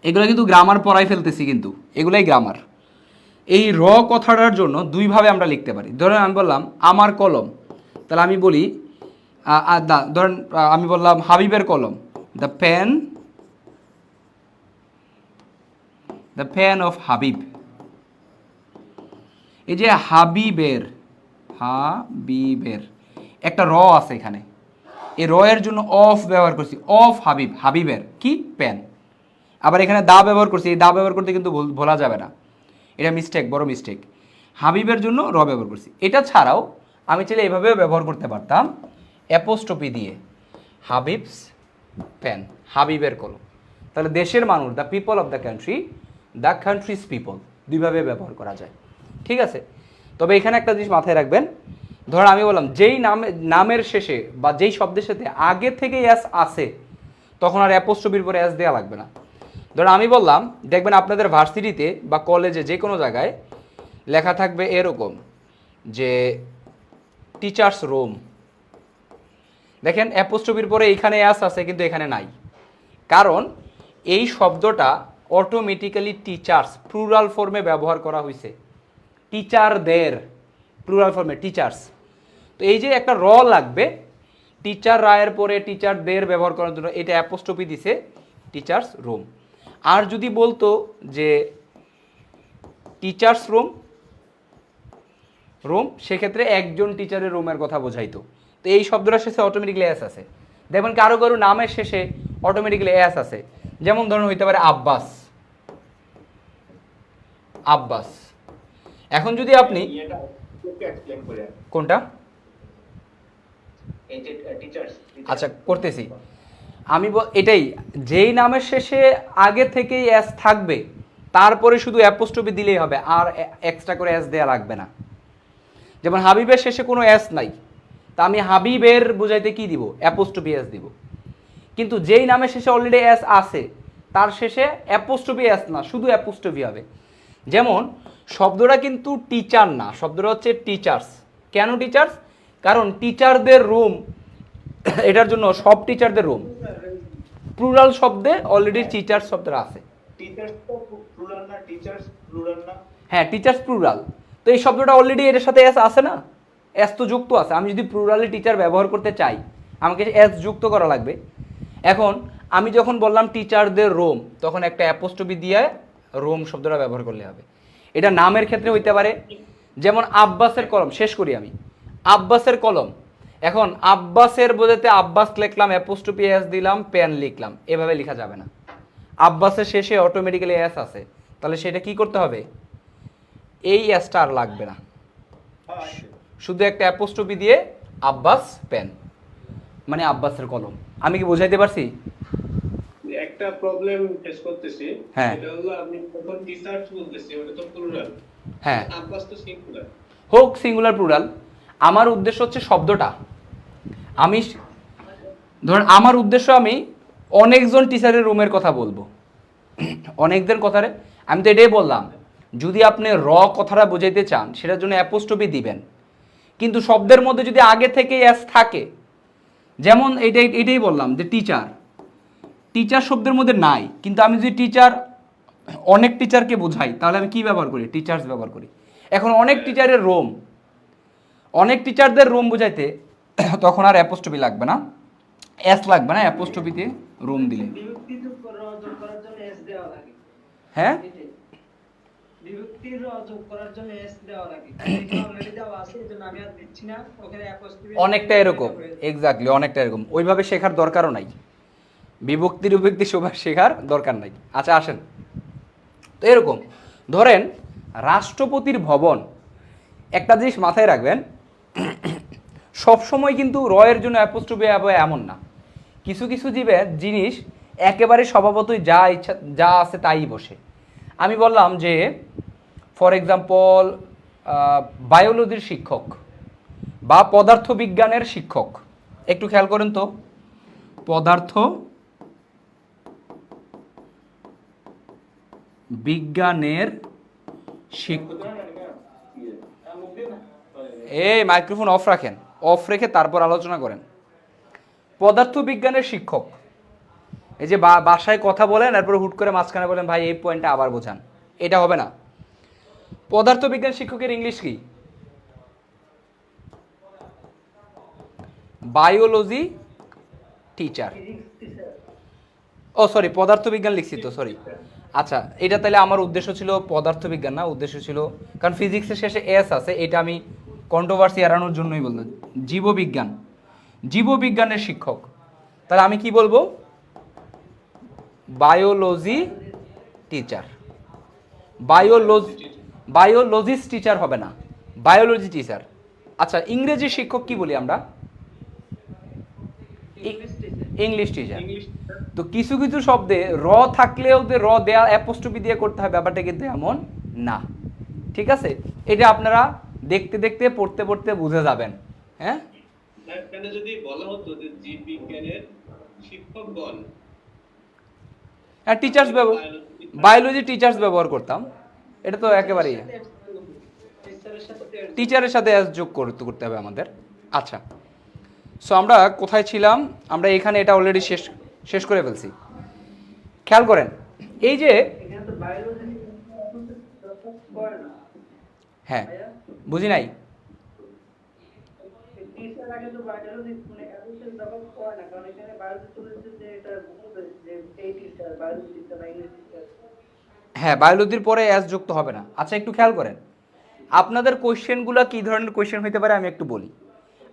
এগুলো কিন্তু গ্রামার পড়াই ফেলতেছি, কিন্তু এগুলাই গ্রামার। এই র কথাটার জন্য দুইভাবে আমরা লিখতে পারি। ধরেন আমি বললাম আমার কলম, তাহলে আমি বলি ধরেন আমি বললাম হাবিবের কলম, দ্য পেন অফ হাবিব। এই যে হাবিবের একটা র আছে এখানে, এই র এর জন্য অফ ব্যবহার করছি, অফ হাবিব, হাবিবের কি পেন। আবার এখানে দা ব্যবহার করছি, এই দা ব্যবহার করতে কিন্তু ভোলা যাবে না, এটা মিস্টেক, বড় মিস্টেক। হাবিবের জন্য র ব্যবহার করছি। এটা ছাড়াও আমি চাইলে এভাবেও ব্যবহার করতে পারতাম, অ্যাপোস্ট্রফি দিয়ে, হাবিবস পেন, হাবিবের কলম। তাহলে দেশের মানুষ, the people of the countries people, দুইভাবে ব্যবহার করা যায়। ঠিক আছে, তবে এখানে একটা জিনিস মাথায় রাখবেন, ধর আমি বললাম যেই নামের শেষে বা যেই শব্দের সাথে আগে থেকে এস আছে, তখন আর অ্যাপোস্ট্রফির পরে এস দেওয়া লাগবে না। ধর আমি বললাম, দেখবেন আপনাদের ভার্সিটিতে বা কলেজে যে কোনো জায়গায় লেখা থাকবে এরকম যে টিচার্স রুম। দেখেন অ্যাপোস্ট্রফির পরে এইখানে এস আছে কিন্তু এখানে নাই, কারণ এই শব্দটা অটোমেটিক্যালি টিচার্স প্লুরাল ফর্মে ব্যবহার করা হয়েছে, টিচারদের প্লুরাল ফর্মে টিচার্স। তো এই যে একটা র লাগবে টিচার রায়ের পরে টিচারদের ব্যবহার করার জন্য, এটা অ্যাপোস্ট্রফি দিছে টিচার্স রুম। আর যদি বলতো যে টিচার্স রুম, সেক্ষেত্রে একজন টিচারের রুমের কথা বোঝাইতো। তো এই শব্দটার শেষে অটোমেটিক্যালি এস আছে। দেখবেন কারো কারো নামের শেষে অটোমেটিক্যালি এস আছে, যেমন ধরুন হইতে পারে আব্বাস। এখন যদি আপনি এটা একটু এক্সপ্লেইন করে কোনটা, এই যে টিচার্স, আচ্ছা করতেছি আমি, এটাই যেই নামের শেষে আগে থেকেই এস থাকবে, তারপরে শুধু অ্যাপোস্ট্রফি দিলেই হবে, আর এক্সট্রা করে এস দেওয়া লাগবে না। যেমন হাবিবের শেষে কোনো এস নাই, তা আমি হাবিবের বুঝাইতে কি দিব, অ্যাপোস্ট্রফি এস দিব। কিন্তু যেই নামের শেষে অলরেডি এস আছে, তার শেষে অ্যাপোস্ট্রফি এস না, শুধু অ্যাপোস্ট্রফি হবে। যেমন শব্দটা কিন্তু টিচার না, শব্দটা হচ্ছে টিচার্স। কেন টিচার্স? কারণ টিচারদের রুম, এটার জন্য সব টিচারদের রুম, প্লুরাল শব্দে অলরেডি টিচার্স শব্দটা আছে। টিচার্স তো প্লুরাল না, টিচার্স প্লুরাল না? হ্যাঁ, টিচার্স প্লুরাল। তো এই শব্দটা অলরেডি এর সাথে এস আছে না, এস তো যুক্ত আছে। আমি যদি প্লুরালি টিচার ব্যবহার করতে চাই, আমাকে এস যুক্ত করা লাগবে। এখন আমি যখন বললাম টিচারদের রুম, তখন একটা অ্যাপোস্ট্রফি দিয়ে রুম শব্দটা ব্যবহার করলে হবে। এটা নামের ক্ষেত্রে হইতে পারে, যেমন আব্বাসের কলম, শেষ করি আমি, আব্বাসের কলম। এখন আব্বাসের বোঝাতে আব্বাস লিখলাম, অ্যাপোস্ট্রফি এস দিলাম, পেন লিখলাম, এভাবে লেখা যাবে না। আব্বাসের শেষে অটোমেটিক্যালি এস আছে, তাহলে সেটা কি করতে হবে, এই এসটা আর লাগবে না, শুধু একটা অ্যাপোস্ট্রফি দিয়ে আব্বাস পেন, মানে আব্বাসের কলম। আমি কি বুঝাইতে পারছি? একটা প্রবলেম ফেস করতেছি, হ্যাঁ। এটা হলো আপনি যখন টিচার্স বলতেছি ওটা তো প্লুরাল, হ্যাঁ, আব্বাস তো সিঙ্গুলার। হোক সিঙ্গুলার প্লুরাল, আমার উদ্দেশ্য হচ্ছে শব্দটা, আমি ধরুন আমার উদ্দেশ্য আমি অনেকজন টিচারের রুমের কথা বলবো, অনেকদের কথারে, আমি তো এটাই বললাম, যদি আপনি র কথাটা বোঝাইতে চান সেটার জন্য অ্যাপোস্ট্রফি দিবেন, কিন্তু শব্দের মধ্যে যদি আগে থেকে এস থাকে, যেমন এটাই বললাম যে টিচার শব্দের মধ্যে নাই, কিন্তু আমি যদি অনেক টিচারকে বোঝাই, তাহলে আমি কি ব্যবহার করি, টিচার্স ব্যবহার করি। এখন অনেক টিচারের রুম, অনেক টিচারদের রুম বোঝাইতে তখন আর অ্যাপোস্ট্রফি লাগবে না, এস লাগবে না, অ্যাপোস্ট্রফিতে রুম দিলে। বিভক্তি যোগ করার জন্য এস দেওয়া লাগে। হ্যাঁ, এটাই। বিভক্তির যোগ করার জন্য এস দেওয়া লাগে। অলরেডি দেওয়া আছে, এজন্য আমি আর দিচ্ছি না, ওখানে অ্যাপোস্ট্রফি অনেকটা এরকম, এক্স্যাক্টলি অনেকটা এরকম, ওইভাবে শেখার দরকারও নাই, বিভক্তি বিভক্তি সবার শেখার দরকার নাই। আচ্ছা আসেন, তো এরকম ধরেন রাষ্ট্রপতির ভবন, একটা জিনিস মাথায় রাখবেন, সবসময় কিন্তু র এর জন্য অ্যাপোস্ট্রফি হবে এমন না। কিছু কিছু জিনিস একেবারে স্বভাবতই যা ইচ্ছা যা আছে তাই বসে। আমি বললাম যে ফর এক্সাম্পল বায়োলজির শিক্ষক বা পদার্থবিজ্ঞানের শিক্ষক, একটু খেয়াল করেন তো, পদার্থ বিজ্ঞানের শিক্ষক, এই মাইক্রোফোন অফ রাখেন, অফ রেখে তারপর আলোচনা করেন। পদার্থবিজ্ঞানের শিক্ষক, এই যে বাসায় কথা বলেন এরপর হুট করে মাঝখানে বলেন ভাই এই পয়েন্টটা আবার বোঝান, এটা হবে না। পদার্থবিজ্ঞান শিক্ষকের ইংলিশ কি? Biology teacher. ও সরি, পদার্থবিজ্ঞান লিখছি তো, সরি। আচ্ছা, এটা তাহলে আমার উদ্দেশ্য ছিল পদার্থবিজ্ঞান না, উদ্দেশ্য ছিল কারণ ফিজিক্সের শেষে এস আছে, এটা আমি কন্ট্রোভার্সি এড়ানোর জন্যই বললাম। জীববিজ্ঞান, জীববিজ্ঞানের শিক্ষক, তাহলে আমি কি বলবো? Biology teacher. বায়োলজিস্ট টিচার হবে না, বায়োলজি টিচার। আচ্ছা, ইংরেজি শিক্ষক কি বলি আমরা? English teacher. তো কিছু কিছু শব্দে র থাকলেও যে র দেয়া অ্যাপোস্ট্রফি দিয়ে করতে হয়, ব্যাপারটা কিন্তু এমন না। ঠিক আছে, এটা আপনারা দেখতে দেখতে পড়তে পড়তে বুঝে যাবেন। হ্যাঁ, এখানে যদি বলা হতো যে জীব বিজ্ঞানের শিক্ষকগণ, হ্যাঁ টিচার্স ব্যবহার, বায়োলজি টিচার্স ব্যবহার করতাম, এটা তো একেবারেই টিচারের সাথে অ্যাজ যোগ করতে হবে আমাদের। আচ্ছা, সো আমরা কোথায় ছিলাম? আমরা এখানে এটা অলরেডি শেষ করে ফেলছি। খেয়াল করেন, এই যে হ্যাঁ বুঝি নাই, হ্যাঁ বায়োলজির পরে অ্যাস যুক্ত হবে না। আচ্ছা, একটু খেয়াল করেন আপনাদের কোয়েশ্চেনগুলো কী ধরনের কোয়েশ্চেন হতে পারে আমি একটু বলি।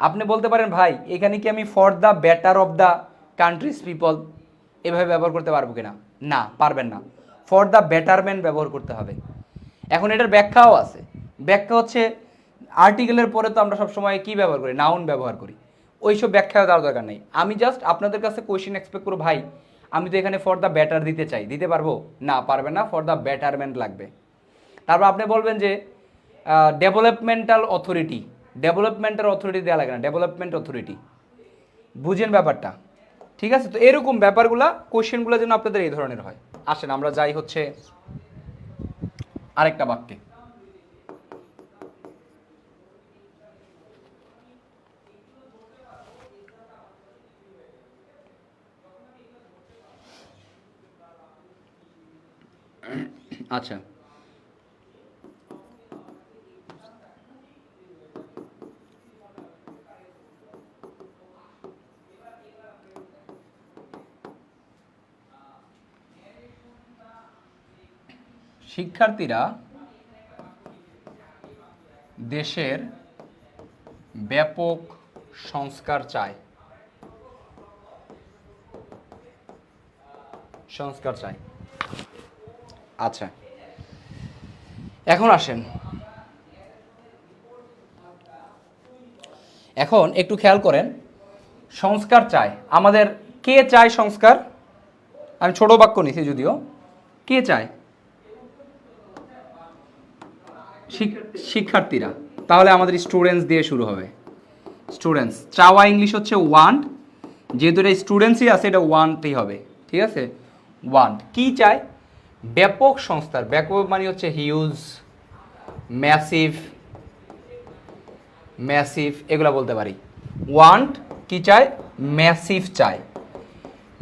আপনি বলতে পারেন ভাই এখানে কি আমি for the better of the countries people এভাবে ব্যবহার করতে পারবো কিনা? না, পারবেন না। ফর দ্য বেটারমেন্ট ব্যবহার করতে হবে। এখন এটার ব্যাখ্যাও আছে। ব্যাখ্যা হচ্ছে আর্টিকেলের পরে তো আমরা সবসময় কী ব্যবহার করি? নাউন ব্যবহার করি। ওইসব ব্যাখ্যা দেওয়ার দরকার নেই। আমি জাস্ট আপনাদের কাছে কোয়েশ্চেন এক্সপেক্ট করবো, ভাই আমি তো এখানে ফর দ্য বেটার দিতে চাই, দিতে পারবো? না, পারবে না, ফর দ্য বেটারমেন্ট লাগবে। তারপর আপনি বলবেন যে ডেভেলপমেন্টাল অথরিটি, ডেভেলপমেন্টাল অথরিটি দেওয়া লাগে না, ডেভেলপমেন্ট অথরিটি। বুঝেন ব্যাপারটা? ঠিক আছে, তো এরকম ব্যাপারগুলা কোয়েশ্চেনগুলো যেন আপনাদের এই ধরনের হয়। আসেন আমরা যাই হচ্ছে আরেকটা বাক্যে। আচ্ছা, শিক্ষার্থীরা দেশের ব্যাপক সংস্কার চায়, সংস্কার চায়। আচ্ছা, এখন আসেন, এখন একটু খেয়াল করেন, সংস্কার চায় আমাদের, কে চায় সংস্কার? আমি ছোট বাক্য নিছি যদিও। কে চায়? শিক্ষার্থীরা। তাহলে আমাদের স্টুডেন্টস দিয়ে শুরু হবে। স্টুডেন্টস, চাওয়া ইংলিশ হচ্ছে ওয়ান্ট, যেহেতু এটা স্টুডেন্টসই আছে এটা ওয়ান্টই হবে। ঠিক আছে, ওয়ান্ট। কি চায়? ব্যাপক সংস্কার। ব্যাপক মানে হচ্ছে হিউজ, ম্যাসিভ, ম্যাসিভ এগুলো বলতে পারি। ওয়ান্ট কি চায়? ম্যাসিভ চায়।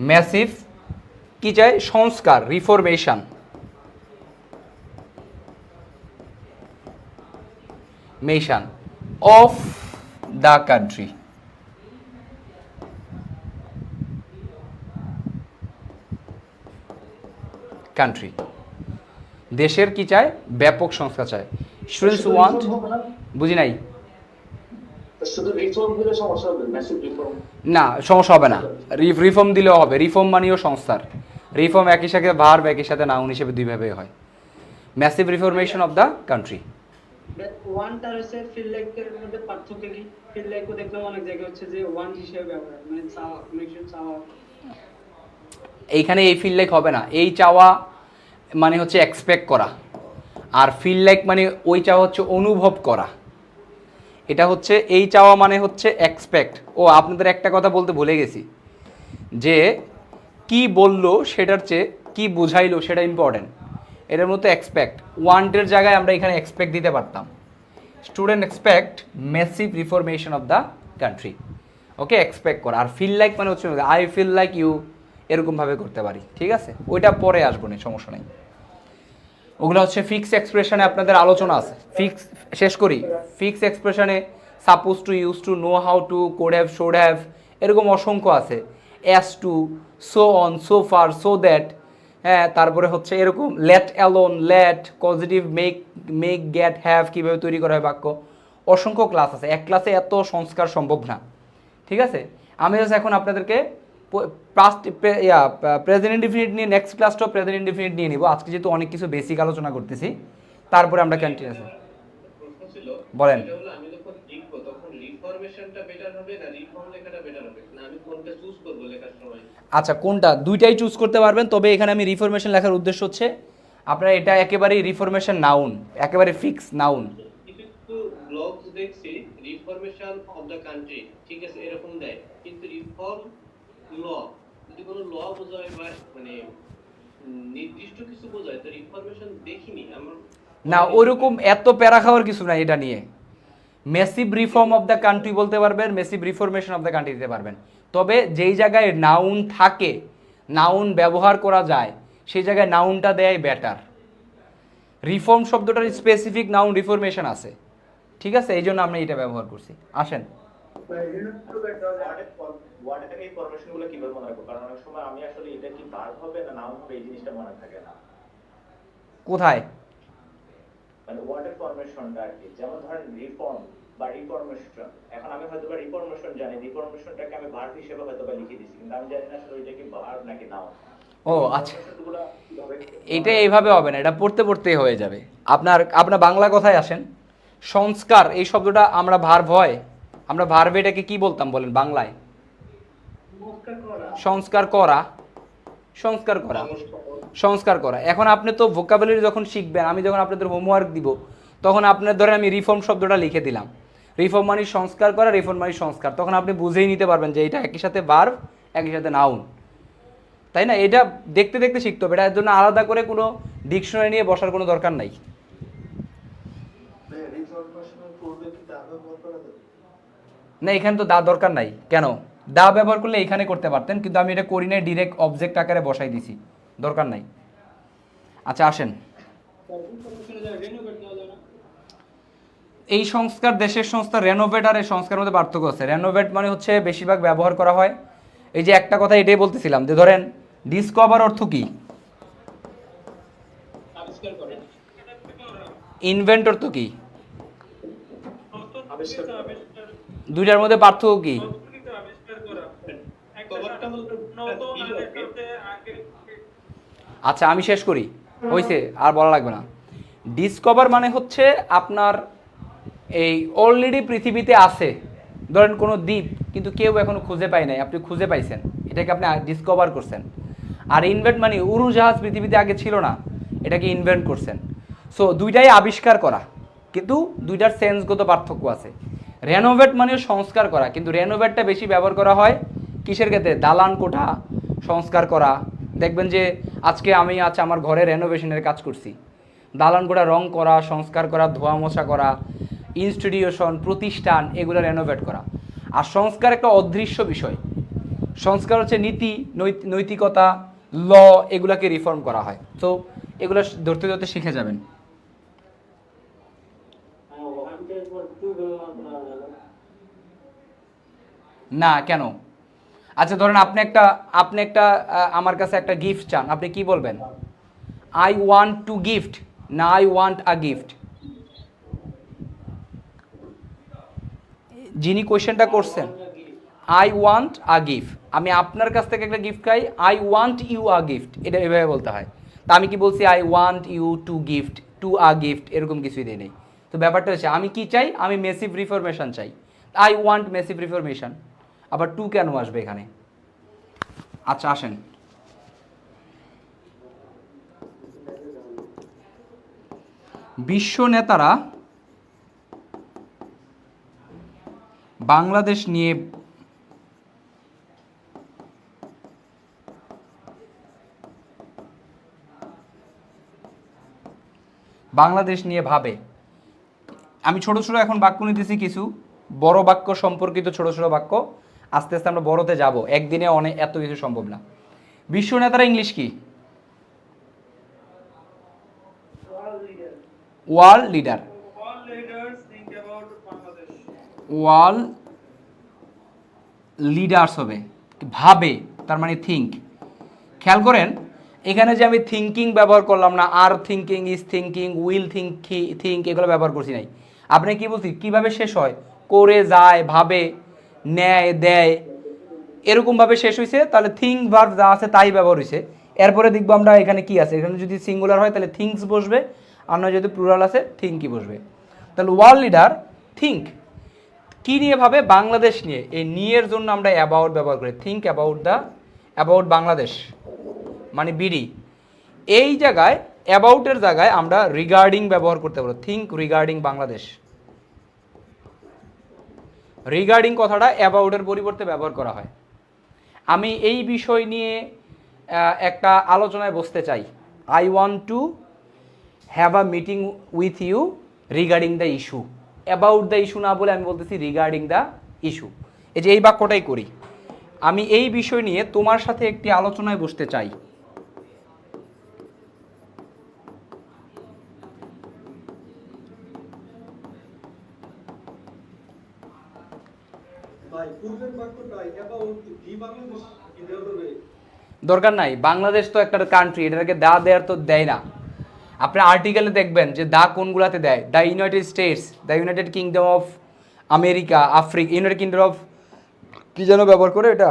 ম্যাসিভ কি চায়? সংস্কার, reformation. Mason of the country. Country, দেশের কি চায়? ব্যাপক সংস্কার চায়। স্টুডেন্টস ওয়ান্ট, বুঝি নাই। শুধু রিফর্ম দিলে সমস্যা হবে, ম্যাসিভ রিফর্ম না, সমস্যা হবে না, রিফর্ম দিলেও হবে। রিফর্ম মানেও সংস্কার। রিফর্ম একই সাথে ভার্ব, একই সাথে নাউন হিসেবে দুইভাবে হয়। Massive reformation of the country. ওয়ানটা হচ্ছে ফিল লাইকের মধ্যে পার্থক্য কি? ফিল লাইকও দেখলাম অনেক জায়গায় হচ্ছে যে ওয়ান হিসেবে ব্যবহার হয়, মানে চাওয়া, connection চাওয়া। এইখানে এই ফিল লাইক হবে না, এই চাওয়া মানে হচ্ছে এক্সপেক্ট করা, আর ফিল লাইক মানে ওই চাওয়া হচ্ছে অনুভব করা। এটা হচ্ছে এই চাওয়া মানে হচ্ছে এক্সপেক্ট। ও আপনাদের একটা কথা বলতে ভুলে গেছি, যে কি বললো সেটার চেয়ে কি বুঝাইলো সেটা ইম্পর্টেন্ট। এটার মধ্যে এক্সপেক্ট, ওয়ান্টের জায়গায় আমরা এখানে এক্সপেক্ট দিতে পারতাম। Student expect massive reformation of the country. Okay, expect করা। আর ফিল লাইক মানে হচ্ছে আই ফিল লাইক ইউ, এরকমভাবে করতে পারি, ঠিক আছে? ওইটা পরে আসবো না, সমস্যা নেই। ওগুলো হচ্ছে ফিক্স এক্সপ্রেশনে আপনাদের আলোচনা আছে। ফিক্স শেষ করি। ফিক্স এক্সপ্রেশনে suppose to, use to, know how to, could have, should have, এরকম অসংখ্য আছে। As to, so on, so far, so that, হ্যাঁ। তারপরে হচ্ছে এরকম let alone, let, positive, make, make, get, have, কীভাবে তৈরি করা হয় বাক্য। অসংখ্য ক্লাস আছে, এক ক্লাসে এত সংস্কার সম্ভব না, ঠিক আছে? আমি জাস্ট এখন আপনাদেরকে পাস্ট প্রেজেন্ট ইনডিফিনিট নিয়ে নেক্সট ক্লাসটাও প্রেজেন্ট ইনডিফিনিট নিয়ে নিব। আজকে যেহেতু অনেক কিছু বেসিক আলোচনা করতেছি, তারপরে আমরা কন্টিনিউয়াস প্রশ্ন ছিল, বলেন। এটা হলো আমি যখন লিখবো তখন রিফরমেশনটা বেটার হবে না রিফর্ম লেখাটা বেটার হবে, না আমি কোনটা চুজ করব লেখার সময়? আচ্ছা, কোনটা? দুইটাই চুজ করতে পারবেন, তবে এখানে আমি রিফরমেশন লেখার উদ্দেশ্য হচ্ছে আপনার এটা একেবারেই রিফরমেশন নাউন, একেবারে ফিক্স নাউন। কিছু ব্লগস দেখছি রিফরমেশন অফ দ্য কান্ট্রি, ঠিক আছে, এরকম দেয়, কিন্তু রিফর্ম ল, যদি কোনো ল বোঝায় বা মানে নির্দিষ্ট কিছু বোঝায়, তো রিফরমেশন দেখিনি আমার। না, ওরকম এত প্যারা খাওয়ার কিছু নাই এটা নিয়ে। Massive reform of the country বলতে পারবেন, massive reformation of the country দিতে পারবেন। তবে যেই জায়গায় নাউন থাকে, নাউন ব্যবহার করা যায়, সেই জায়গায় নাউনটা দেয় বেটার। রিফর্ম শব্দটার স্পেসিফিক নাউন রিফরমেশন আছে, ঠিক আছে? এই জন্য আমরা এটা ব্যবহার করছি। আসেন, ওয়ার্ডের এই ফরমেশন গুলো কিভাবে মনে রাখবো? কারণ অনেক সময় আমি আসলে এটা কি ভার্ব হবে না নাউন হবে এই জিনিসটা মনে থাকে না। কোথায়? মানে ওয়ার্ডের ফরমেশনটা আর কি, যেমন ধরেন রিফর্ম বা রিফরমেশন, এখন আমি হয়তো বা রিফরমেশন জানি, রিফরমেশনটাকে আমি ভার্ব হিসেবে হয়তো বা লিখে দিছি, কিন্তু আমি জানি না আসলে ওইটা কি ভার্ব নাকি নাউন। ও আচ্ছা, এটা এইভাবে হবে না, এটা পড়তে পড়তেই হয়ে যাবে। আপনার বাংলা কথায় আসেন। সংস্কার এই শব্দটা আমরা ভার্ব হয়, আমরা ভার্বে এটাকে কি বলতাম বলেন বাংলায়? সংস্কার করা, সংস্কার করা, সংস্কার করা। এখন আপনি তো ভোকাবুলারি যখন শিখবেন, আমি যখন আপনাদের হোমওয়ার্ক দিব, তখন আপনার ধরেন আমি রিফর্ম শব্দটা লিখে দিলাম। রিফর্ম মানে সংস্কার করা, রিফর্ম মানে সংস্কার, তখন আপনি বুঝেই নিতে পারবেন যে এটা একই সাথে ভার্ব, একই সাথে নাউন, তাই না? এটা দেখতে দেখতে শিখতে হবে, এটার জন্য আলাদা করে কোনো ডিকশনারি নিয়ে বসার কোনো দরকার নাই। রিফরমেশনের পূর্বে কি দা ব্যবহার করা যাবে? না, এখানে তো দা দরকার নাই। কেন? দা ব্যবহার করলে এখানে করতে পারতেন, কিন্তু আমি এটা করি নাই, ডিরেক্ট অবজেক্ট আকারে বসাই দিছি, দরকার নাই। আচ্ছা আসেন, এই সংস্কার, দেশের সংস্কার, রেনোভেট আর এই সংস্কারের মধ্যে পার্থক্য আছে। রেনোভেট মানে হচ্ছে বেশিরভাগ ব্যবহার করা হয়, এই যে একটা কথা এটাই বলতেছিলাম, যে ধরেন ডিসকভার অর্থ কি? আবিষ্কার করে। ইনভেন্ট অর্থ কি? আবিষ্কার দুইটার মধ্যে পার্থক্য কি? কভারটা হলো আচ্ছা আমি শেষ করি, হইছে আর বলা লাগবে না। ডিসকভার মানে হচ্ছে আপনার এই অলরেডি পৃথিবীতে আছে, ধরেন কোনো দ্বীপ, কিন্তু কেউ এখনো খুঁজে পায় নাই, আপনি খুঁজে পাইছেন, এটাকে আপনি ডিসকভার করছেন। আর ইনভেন্ট মানে উড়োজাহাজ পৃথিবীতে আগে ছিল না, এটাকে ইনভেন্ট করছেন। সো দুইটাই আবিষ্কার করা, কিন্তু দুইটার সেন্সগত পার্থক্য আছে। রেনোভেট মানে সংস্কার করা, কিন্তু রেনোভেটটা বেশি ব্যবহার করা হয় কিসের ক্ষেত্রে? দালান কোঠা সংস্কার করা। দেখবেন যে আজকে আমি আমার ঘরে রেনোভেশনের কাজ করছি, দালান কোঠা রং করা, সংস্কার করা, ধোয়া মোছা করা, ইনস্টিটিউশন, প্রতিষ্ঠান, এগুলো রেনোভেট করা। আর সংস্কার একটা অদৃশ্য বিষয়। সংস্কার হচ্ছে নীতি, নৈতিকতা, ল, এগুলাকে রিফর্ম করা হয়। তো এগুলো ধরতে ধরতে শিখে যাবেন। না কেন? আচ্ছা ধরেন আপনি একটা আমার কাছে একটা গিফট চান, আপনি কি বলবেন? আই ওয়ান্ট টু গিফট, না আই ওয়ান্ট আ গিফট? যিনি কোয়েশ্চেনটা করছেন, আই ওয়ান্ট আ গিফট, আমি আপনার কাছ থেকে একটা গিফট চাই, I want you a gift, এটা এভাবে বলতে হয়। তা আমি কি বলছি? I want you to gift, to a gift, এরকম কিছুই দেই নেই। তো ব্যাপারটা হচ্ছে আমি কি চাই, আমি মেসিভ রিফরমেশন চাই, আই ওয়ান্ট মেসিভ রিফরমেশন। আবার টু কেন আসবে এখানে? আচ্ছা আসেন, বিশ্ব নেতারা বাংলাদেশ নিয়ে ভাবে। আমি ছোট ছোট এখন বাক্য নিতেছি, কিছু বড় বাক্য সম্পর্কিত ছোট ছোট বাক্য, আস্তে আস্তে আমরা বড়তে যাব, একদিনে অনেক এত কিছু সম্ভব না। বিশ্ব নেতারা ইংলিশ কি? World leader. All leaders think about Bangladesh. World leaders হবে, ভাবে, তার মানে থিঙ্ক। খেয়াল করেন এখানে যে আমি থিঙ্কিং ব্যবহার করলাম না, are thinking, is thinking, will think এগুলো ব্যবহার করছি নাই। আপনি কি বলছি, কিভাবে শেষ হয়? করে যায়, ভাবে, নেয়, দেয়, এরকমভাবে শেষ হয়েছে। তাহলে থিঙ্ক ভার্ব যা আছে তাই ব্যবহার হয়েছে। এরপরে দেখবো আমরা এখানে কি আছে, এখানে যদি সিঙ্গুলার হয় তাহলে থিঙ্কস বসবে, আর নয় যদি প্লুরাল আছে থিঙ্কই বসবে। তাহলে ওয়ার্ল্ড লিডার থিঙ্ক কি নিয়ে ভাবে? বাংলাদেশ নিয়ে। এই নিয়ের জন্য আমরা অ্যাবাউট ব্যবহার করি, থিঙ্ক অ্যাবাউট বাংলাদেশ মানে বিডি। এই জায়গায় অ্যাবাউটের জায়গায় আমরা রিগার্ডিং ব্যবহার করতে পারবো, থিঙ্ক রিগার্ডিং বাংলাদেশ। রিগার্ডিং কথাটা অ্যাবাউটের পরিবর্তে ব্যবহার করা হয়। আমি এই বিষয় নিয়ে একটা আলোচনায় বসতে চাই, I want to have a meeting with you regarding the issue. About the issue না বলে আমি বলতেছি রিগার্ডিং দ্য ইস্যু। এই যে এই বাক্যটাই করি, আমি এই বিষয় নিয়ে তোমার সাথে একটি আলোচনায় বসতে চাই। ভাই পূর্বের বাক্যটাই about the Bangladesh in the other way. দরকার নাই, বাংলাদেশ তো একটা কান্ট্রি, এটাকে দা দেয়ার তো দেয় না। আপনি আর্টিকেলে দেখবেন যে দা কোনগুলাতে দেয়, the United states, the United kingdom of America, Africa, United kingdom of কি যেন ব্যবহার করে এটা,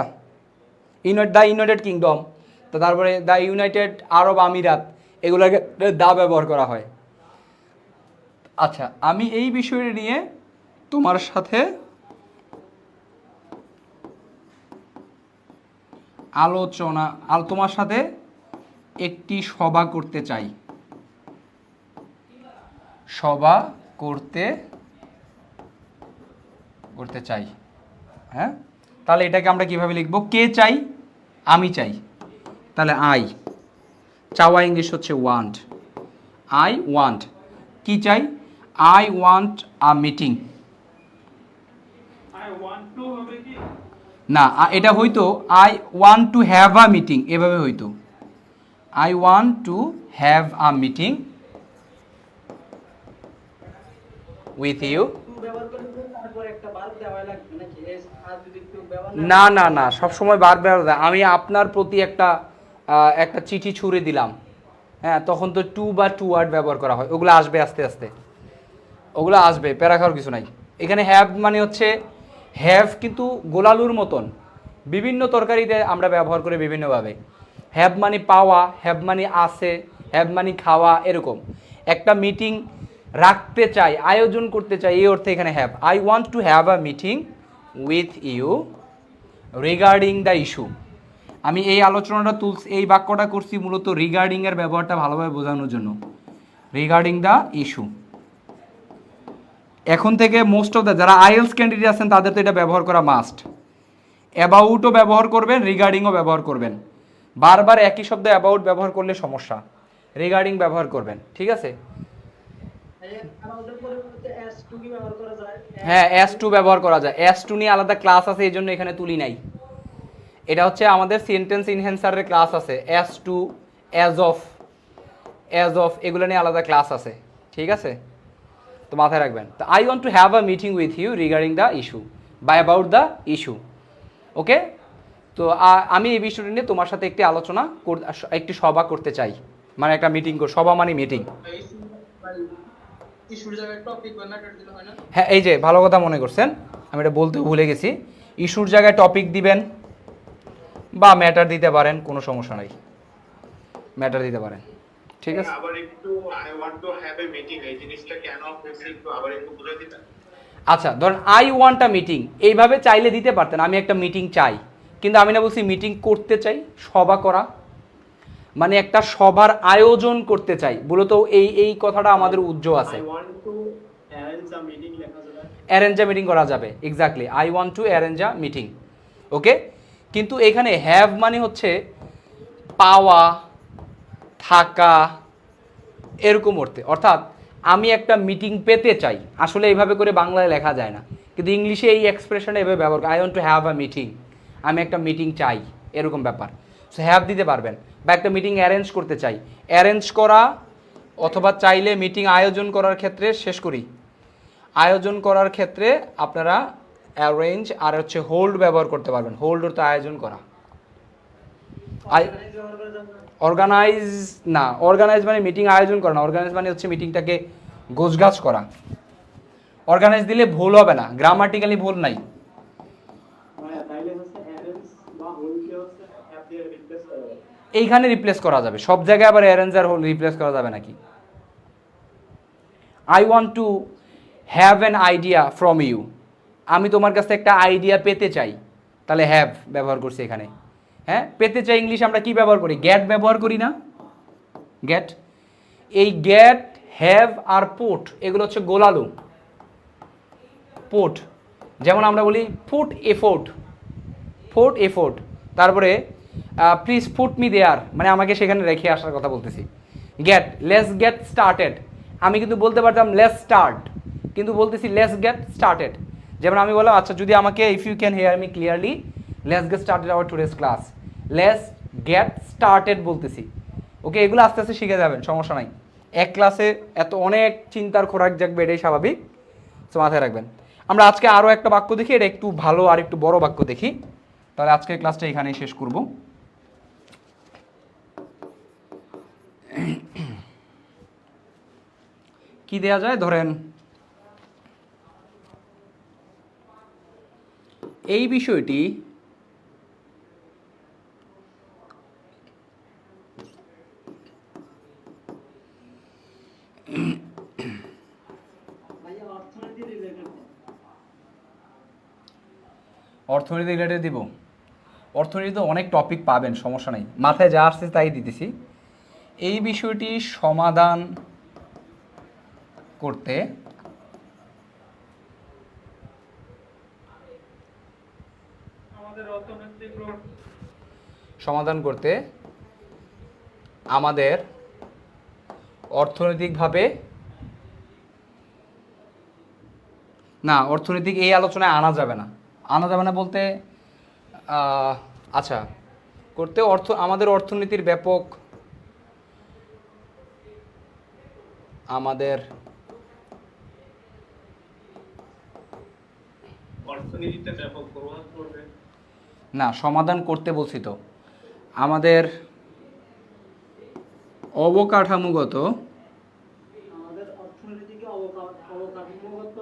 দ্য ইউনাইটেড কিংডম, তো তারপরে দ্য ইউনাইটেড আরব আমিরাত, এগুলোকে দা ব্যবহার করা হয়। আচ্ছা, আমি এই বিষয়টি নিয়ে তোমার সাথে তোমার সাথে একটি সভা করতে চাই, সভা করতে চাই। হ্যাঁ, তাহলে এটাকে আমরা কিভাবে লিখবো? কে চাই? আমি চাই, তাহলে আই। চাওয়া ইংলিশ হচ্ছে ওয়ান্ট, আই ওয়ান্ট। কি চাই? I want a meeting. I want to হবে কি? না, এটা হইতো I want to have a meeting, এভাবে হইতো I want to have a meeting with you. ব্যবহার করে তারপর একটা ভার্ব দেওয়া লাগবে নাকি? এস আর যদি কেউ ব্যবহার না না না, সবসময় বার ব্যবহার। আমি আপনার প্রতি একটা চিঠি ছুড়ে দিলাম, হ্যাঁ, তখন তো টু বা টু ওয়ার্ড ব্যবহার করা হয়, ওগুলো আসবে আস্তে আস্তে, ওগুলো আসবে, প্যারা খাওয়ার কিছু নাই। এখানে হ্যাভ মানে হচ্ছে হ্যাভ কিন্তু গোলালুর মতন বিভিন্ন তরকারিতে আমরা ব্যবহার করি বিভিন্নভাবে। হ্যাভ মানে পাওয়া, হ্যাভ মানে আছে, হ্যাভ মানে খাওয়া, এরকম। একটা মিটিং রাখতে চাই, আয়োজন করতে চাই, এই অর্থে এখানে have. I want to have a meeting with you regarding the issue. আমি এই আলোচনাটা তুলছি, এই বাক্যটা করছি মূলত রিগার্ডিংয়ের ব্যবহারটা ভালোভাবে বোঝানোর জন্য, রিগার্ডিং দ্য ইস্যু। এখন থেকে মোস্ট অফ দ্য যারা আইএলস ক্যান্ডিডেট আছেন তাদের তো এটা ব্যবহার করা মাস্ট। অ্যাবাউটও ব্যবহার করবেন, রিগার্ডিংও ব্যবহার করবেন। বারবার একই শব্দ অ্যাবাউট ব্যবহার করলে সমস্যা, রিগার্ডিং ব্যবহার করবেন, ঠিক আছে? আমাদের পরিবর্তে এস টু কি ব্যবহার করা যায়? হ্যাঁ, এস টু ব্যবহার করা যায়। এস টু নিয়ে আলাদা ক্লাস আছে, এই জন্য এখানে তুলি নাই। এটা হচ্ছে আমাদের সেন্টেন্স ইনহ্যান্সারের ক্লাস আছে, এস টু, অ্যাজ অফ, এগুলো নিয়ে আলাদা ক্লাস আছে, ঠিক আছে? তো মাথায় রাখবেন। তো I want to have a meeting with you regarding the issue বা অ্যাবাউট দ্য ইস্যু। ওকে, তো আমি এই বিষয়টি নিয়ে তোমার সাথে একটি সভা করতে চাই, মানে একটা মিটিং, সভা মানে মিটিং। ইস্যুর জায়গায় টপিক বা ম্যাটার দিলে হয় না? হ্যাঁ, এই যে ভালো কথা মনে করছেন, আমি এটা বলতে ভুলে গেছি। ইস্যুর জায়গায় টপিক দিবেন বা ম্যাটার দিতে পারেন, কোনো সমস্যা নাই, ম্যাটার দিতে পারেন। ঠিক আছে? আবার একটু I want to have a meeting, এই জিনিসটা কেন হচ্ছে একটু আবার একটু বুঝিয়ে দিবেন? আচ্ছা ধরেন আই ওয়ান্ট আ মিটিং, এইভাবে চাইলে দিতে পারতেন, আমি একটা মিটিং চাই, কিন্তু আমি না বলছি মিটিং করতে চাই, সভা করা, মানে একটা সভার আয়োজন করতে চাই, মূলত এই কথাটা আমাদের উজ্জ্বল আছে। I want to arrange a meeting লেখা যাবে। অ্যারেঞ্জ আ মিটিং করা যাবে, exactly, I want to arrange a meeting. Okay, কিন্তু এখানে হ্যাভ মানে হচ্ছে পাওয়া, থাকা, এরকম অর্থে, অর্থাৎ আমি একটা মিটিং পেতে চাই, আসলে এইভাবে করে বাংলায় লেখা যায় না, কিন্তু ইংলিশে এই এক্সপ্রেশনটা এভাবে ব্যবহার করে, I want to have a meeting, আমি একটা মিটিং চাই, এরকম ব্যাপার। সো হ্যাভ দিতে পারবেন, বা একটা মিটিং অ্যারেঞ্জ করতে চাই, অ্যারেঞ্জ করা, অথবা চাইলে মিটিং আয়োজন করার ক্ষেত্রে, শেষ করি, আয়োজন করার ক্ষেত্রে আপনারা অ্যারেঞ্জ আর হচ্ছে হোল্ড ব্যবহার করতে পারবেন। হোল্ড অর্থ আয়োজন করা। Organize ব্যবহার করা যাবে না? অর্গানাইজ না, অর্গানাইজ মানে মিটিং আয়োজন করা না, অর্গানাইজ মানে হচ্ছে মিটিংটাকে গোছগাছ করা। অর্গানাইজ দিলে ভুল হবে না, গ্রামাটিক্যালি ভুল নাই। মানে তাইলে হচ্ছে অ্যারেঞ্জ বা হোলকে হচ্ছে অ্যাপ দিয়ে রিপ্লেস করা যাবে। এইখানে রিপ্লেস করা যাবে, সব জায়গায় আবার অ্যারেঞ্জ আর হোল রিপ্লেস করা যাবে নাকি? I want to have an idea from you, আমি তোমার কাছ থেকে একটা আইডিয়া পেতে চাই, তাহলে হ্যাভ ব্যবহার করছি এখানে। হ্যাঁ, পেতে চাই ইংলিশ আমরা কি ব্যবহার করি? গেট ব্যবহার করি না? গেট, এই গেট, হ্যাভ আর পোট, এগুলো হচ্ছে গোলালু। পোট, যেমন আমরা বলি পুট এফোর্ট, ফুট এফোর্ট, তারপরে প্লিজ পুট মি দেয়ার, মানে আমাকে সেখানে রেখে আসার কথা বলতেছি। গেট, লেটস গেট স্টার্টেড, আমি কিন্তু বলতে পারতাম লেটস স্টার্ট, কিন্তু বলতেছি লেটস গেট স্টার্টেড। যেমন আমি বললাম, আচ্ছা যদি আমাকে, if you can hear me clearly, let's get started our today's class, let's get started বলতেছি। ওকে, এগুলো আস্তে আস্তে শিখে যাবেন, সমস্যা নাই। এক ক্লাসে এত অনেক চিন্তার খোরাক জাগবে, এটাই স্বাভাবিক, তো মাথায় রাখবেন। আমরা আজকে আরও একটা বাক্য দেখি, এটা একটু ভালো আর একটু বড় বাক্য দেখি, তাহলে আজকের ক্লাসটা এখানেই শেষ করব। কি দেয়া যায়, ধরেন এই বিষয়টি ভাইয়া অর্থনীতি রিলেটেড। অর্থনীতি রিলেটেড দিব। অর্থনীতিতে অনেক টপিক পাবেন, সমস্যা নেই, মাথায় যা আসছে তাই দিতেছি। এই বিষয়টি সমাধান করতে আমাদের অর্থনৈতিকভাবে, না অর্থনৈতিক এই আলোচনায় আনা যাবে না, বলতে আচ্ছা, করতে আমাদের অর্থনীতির ব্যাপক, আমাদের অর্থনীতিতে ব্যাপক প্রভাব পড়বে না, সমাধান করতে বলছি তো, আমাদের অবকাঠামোগত আমাদের অর্থনীতিকে অবকাঠামোগত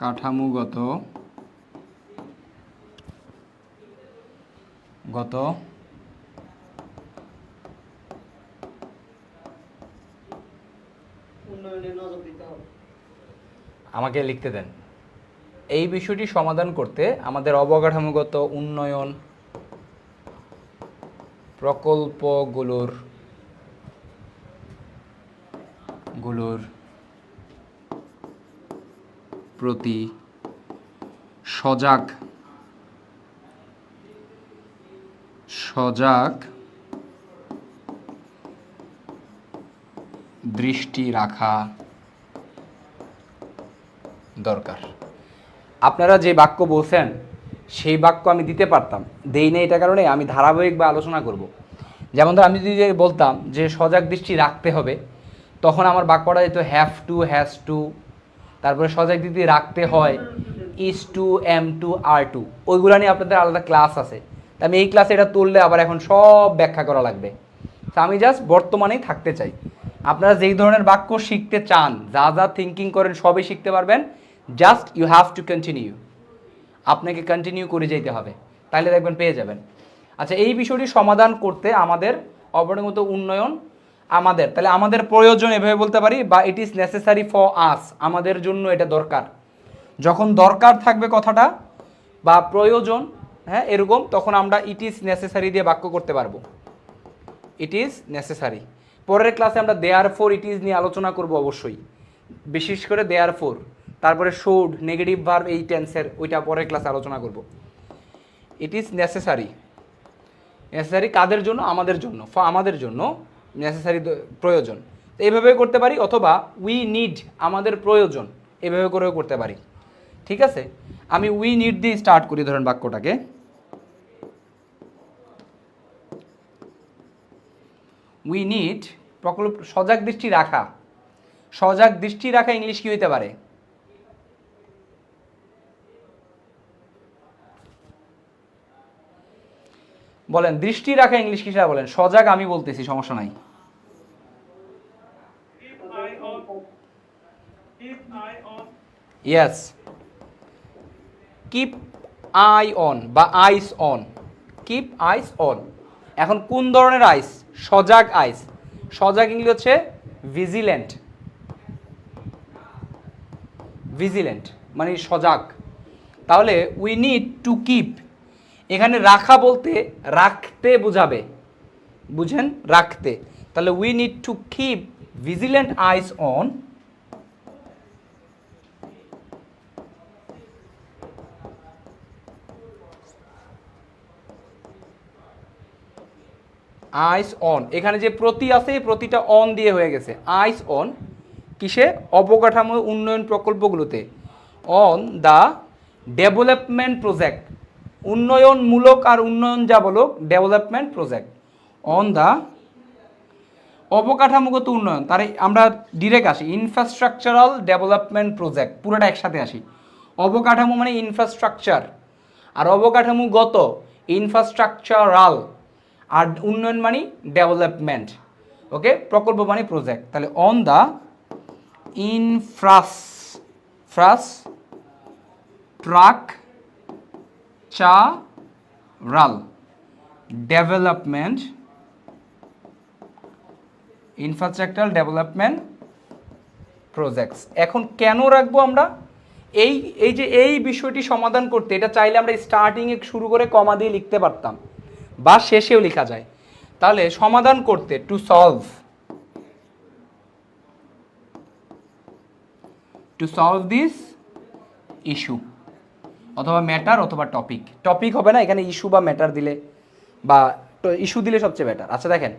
কাঠামোগত উন্নয়নে নজর দিতে হবে। আমাকে লিখতে দেন। এই বিষয়টি সমাধান করতে আমাদের অবকাঠামোগত উন্নয়ন প্রকল্পগুলোর প্রতি সজাগ দৃষ্টি রাখা দরকার। আপনারা যে বাক্য বলছেন সেই বাক্য আমি দিতে পারতাম, দেই না, এটা কারণে আমি ধারাবাহিকভাবে আলোচনা করব। যেমন ধর আমি যদি বলতাম যে সজাগ দৃষ্টি রাখতে হবে, তখন আমার বাক্যটা যেত হ্যাভ টু, হ্যাজ টু, তারপরে সজাগ দৃষ্টি রাখতে হয়, is to, am to, are to, ওইগুলো নিয়ে আপনাদের আলাদা ক্লাস আছে। তা আমি এই ক্লাসে এটা তুললে আবার এখন সব ব্যাখ্যা করা লাগবে। তো আমি জাস্ট বর্তমানেই থাকতে চাই। আপনারা যেই ধরনের বাক্য শিখতে চান, যা যা থিঙ্কিং করেন সবই শিখতে পারবেন, just you have to continue. আপনাকে কন্টিনিউ করে যেতে হবে, তাহলে দেখবেন পেয়ে যাবেন। আচ্ছা, এই বিষয়টি সমাধান করতে আমাদের অপরিণত উন্নয়ন আমাদের, তাহলে আমাদের প্রয়োজন এভাবে বলতে পারি, বা ইট ইজ নেসেসারি ফর আস, আমাদের জন্য এটা দরকার। যখন দরকার থাকবে কথাটা বা প্রয়োজন, হ্যাঁ এরকম, তখন আমরা ইট ইজ নেসেসারি দিয়ে বাক্য করতে পারবো। ইট ইজ নেসেসারি। পরের ক্লাসে আমরা দেয়ার ফোর ইট ইজ নিয়ে আলোচনা করব অবশ্যই, বিশেষ করে দেয়ার ফোর, তারপরে শুড নেগেটিভ ভার্ব এই টেন্সের, ওইটা পরের ক্লাসে আলোচনা করব। ইট ইজ নেসেসারি, নেসেসারি কাদের জন্য? আমাদের জন্য, আমাদের জন্য নেসেসারি প্রয়োজন, এইভাবে করতে পারি, অথবা উই নিড আমাদের প্রয়োজন, এভাবে করেও করতে পারি। ঠিক আছে, আমি উই নিড দিয়ে স্টার্ট করি ধরেন বাক্যটাকে। উই নিড প্রকল্প, সজাগ দৃষ্টি রাখা, সজাগ দৃষ্টি রাখা ইংলিশ কি হইতে পারে? বলেন, দৃষ্টি রাখা ইংলিশ কিসা বলেন? সজাগ আমি বলতেছি, সমস্যা নাই। ইয়েস, কিপ আই অন বা আইস অন, কিপ আইস অন। এখন কোন ধরনের আইস? সজাগ আইস। সজাগ ইংলিশ হচ্ছে ভিজিল্যান্ট, ভিজিল্যান্ট মানে সজাগ। তাহলে উই নিড টু কিপ, এখানে রাখা বলতে রাখতে বোঝাবে, বুঝেন, রাখতে। তাহলে we need to keep vigilant eyes on ice on. এখানে যে প্রতি আছে, এই প্রতিটা অন দিয়ে হয়ে গেছে। আইস অন কিসে? অবকাঠামো উন্নয়ন প্রকল্পগুলোতে। অন দ্য ডেভেলপমেন্ট প্রজেক্ট, উন্নয়নমূলক আর উন্নয়ন যা বলো, ডেভেলপমেন্ট প্রজেক্ট। অন দ্য অবকাঠামোগত উন্নয়ন, তার আমরা ডিরেক্ট আসি, ইনফ্রাস্ট্রাকচারাল ডেভেলপমেন্ট প্রজেক্ট, পুরোটা একসাথে আসি। অবকাঠামো মানে ইনফ্রাস্ট্রাকচার, আর অবকাঠামোগত ইনফ্রাস্ট্রাকচারাল, আর উন্নয়ন মানে ডেভেলপমেন্ট। ওকে, প্রকল্প মানে প্রজেক্ট। তাহলে on the infrastructural development, infrastructural development projects. এখন কেন রাখবো আমরা? এই যে এই বিষয়টি সমাধান করতে, এটা চাইলে আমরা স্টার্টিংয়ে শুরু করে কমা দিয়ে লিখতে পারতাম, বা শেষেও লেখা যায়। তাহলে সমাধান করতে, টু সলভ দিস ইস্যু, অথবা ম্যাটার অথবা টপিক। টপিক হবে না এখানে, ইস্যু বা ম্যাটার দিলে, বা ইস্যু দিলে সবচেয়ে বেটার। আচ্ছা দেখেন,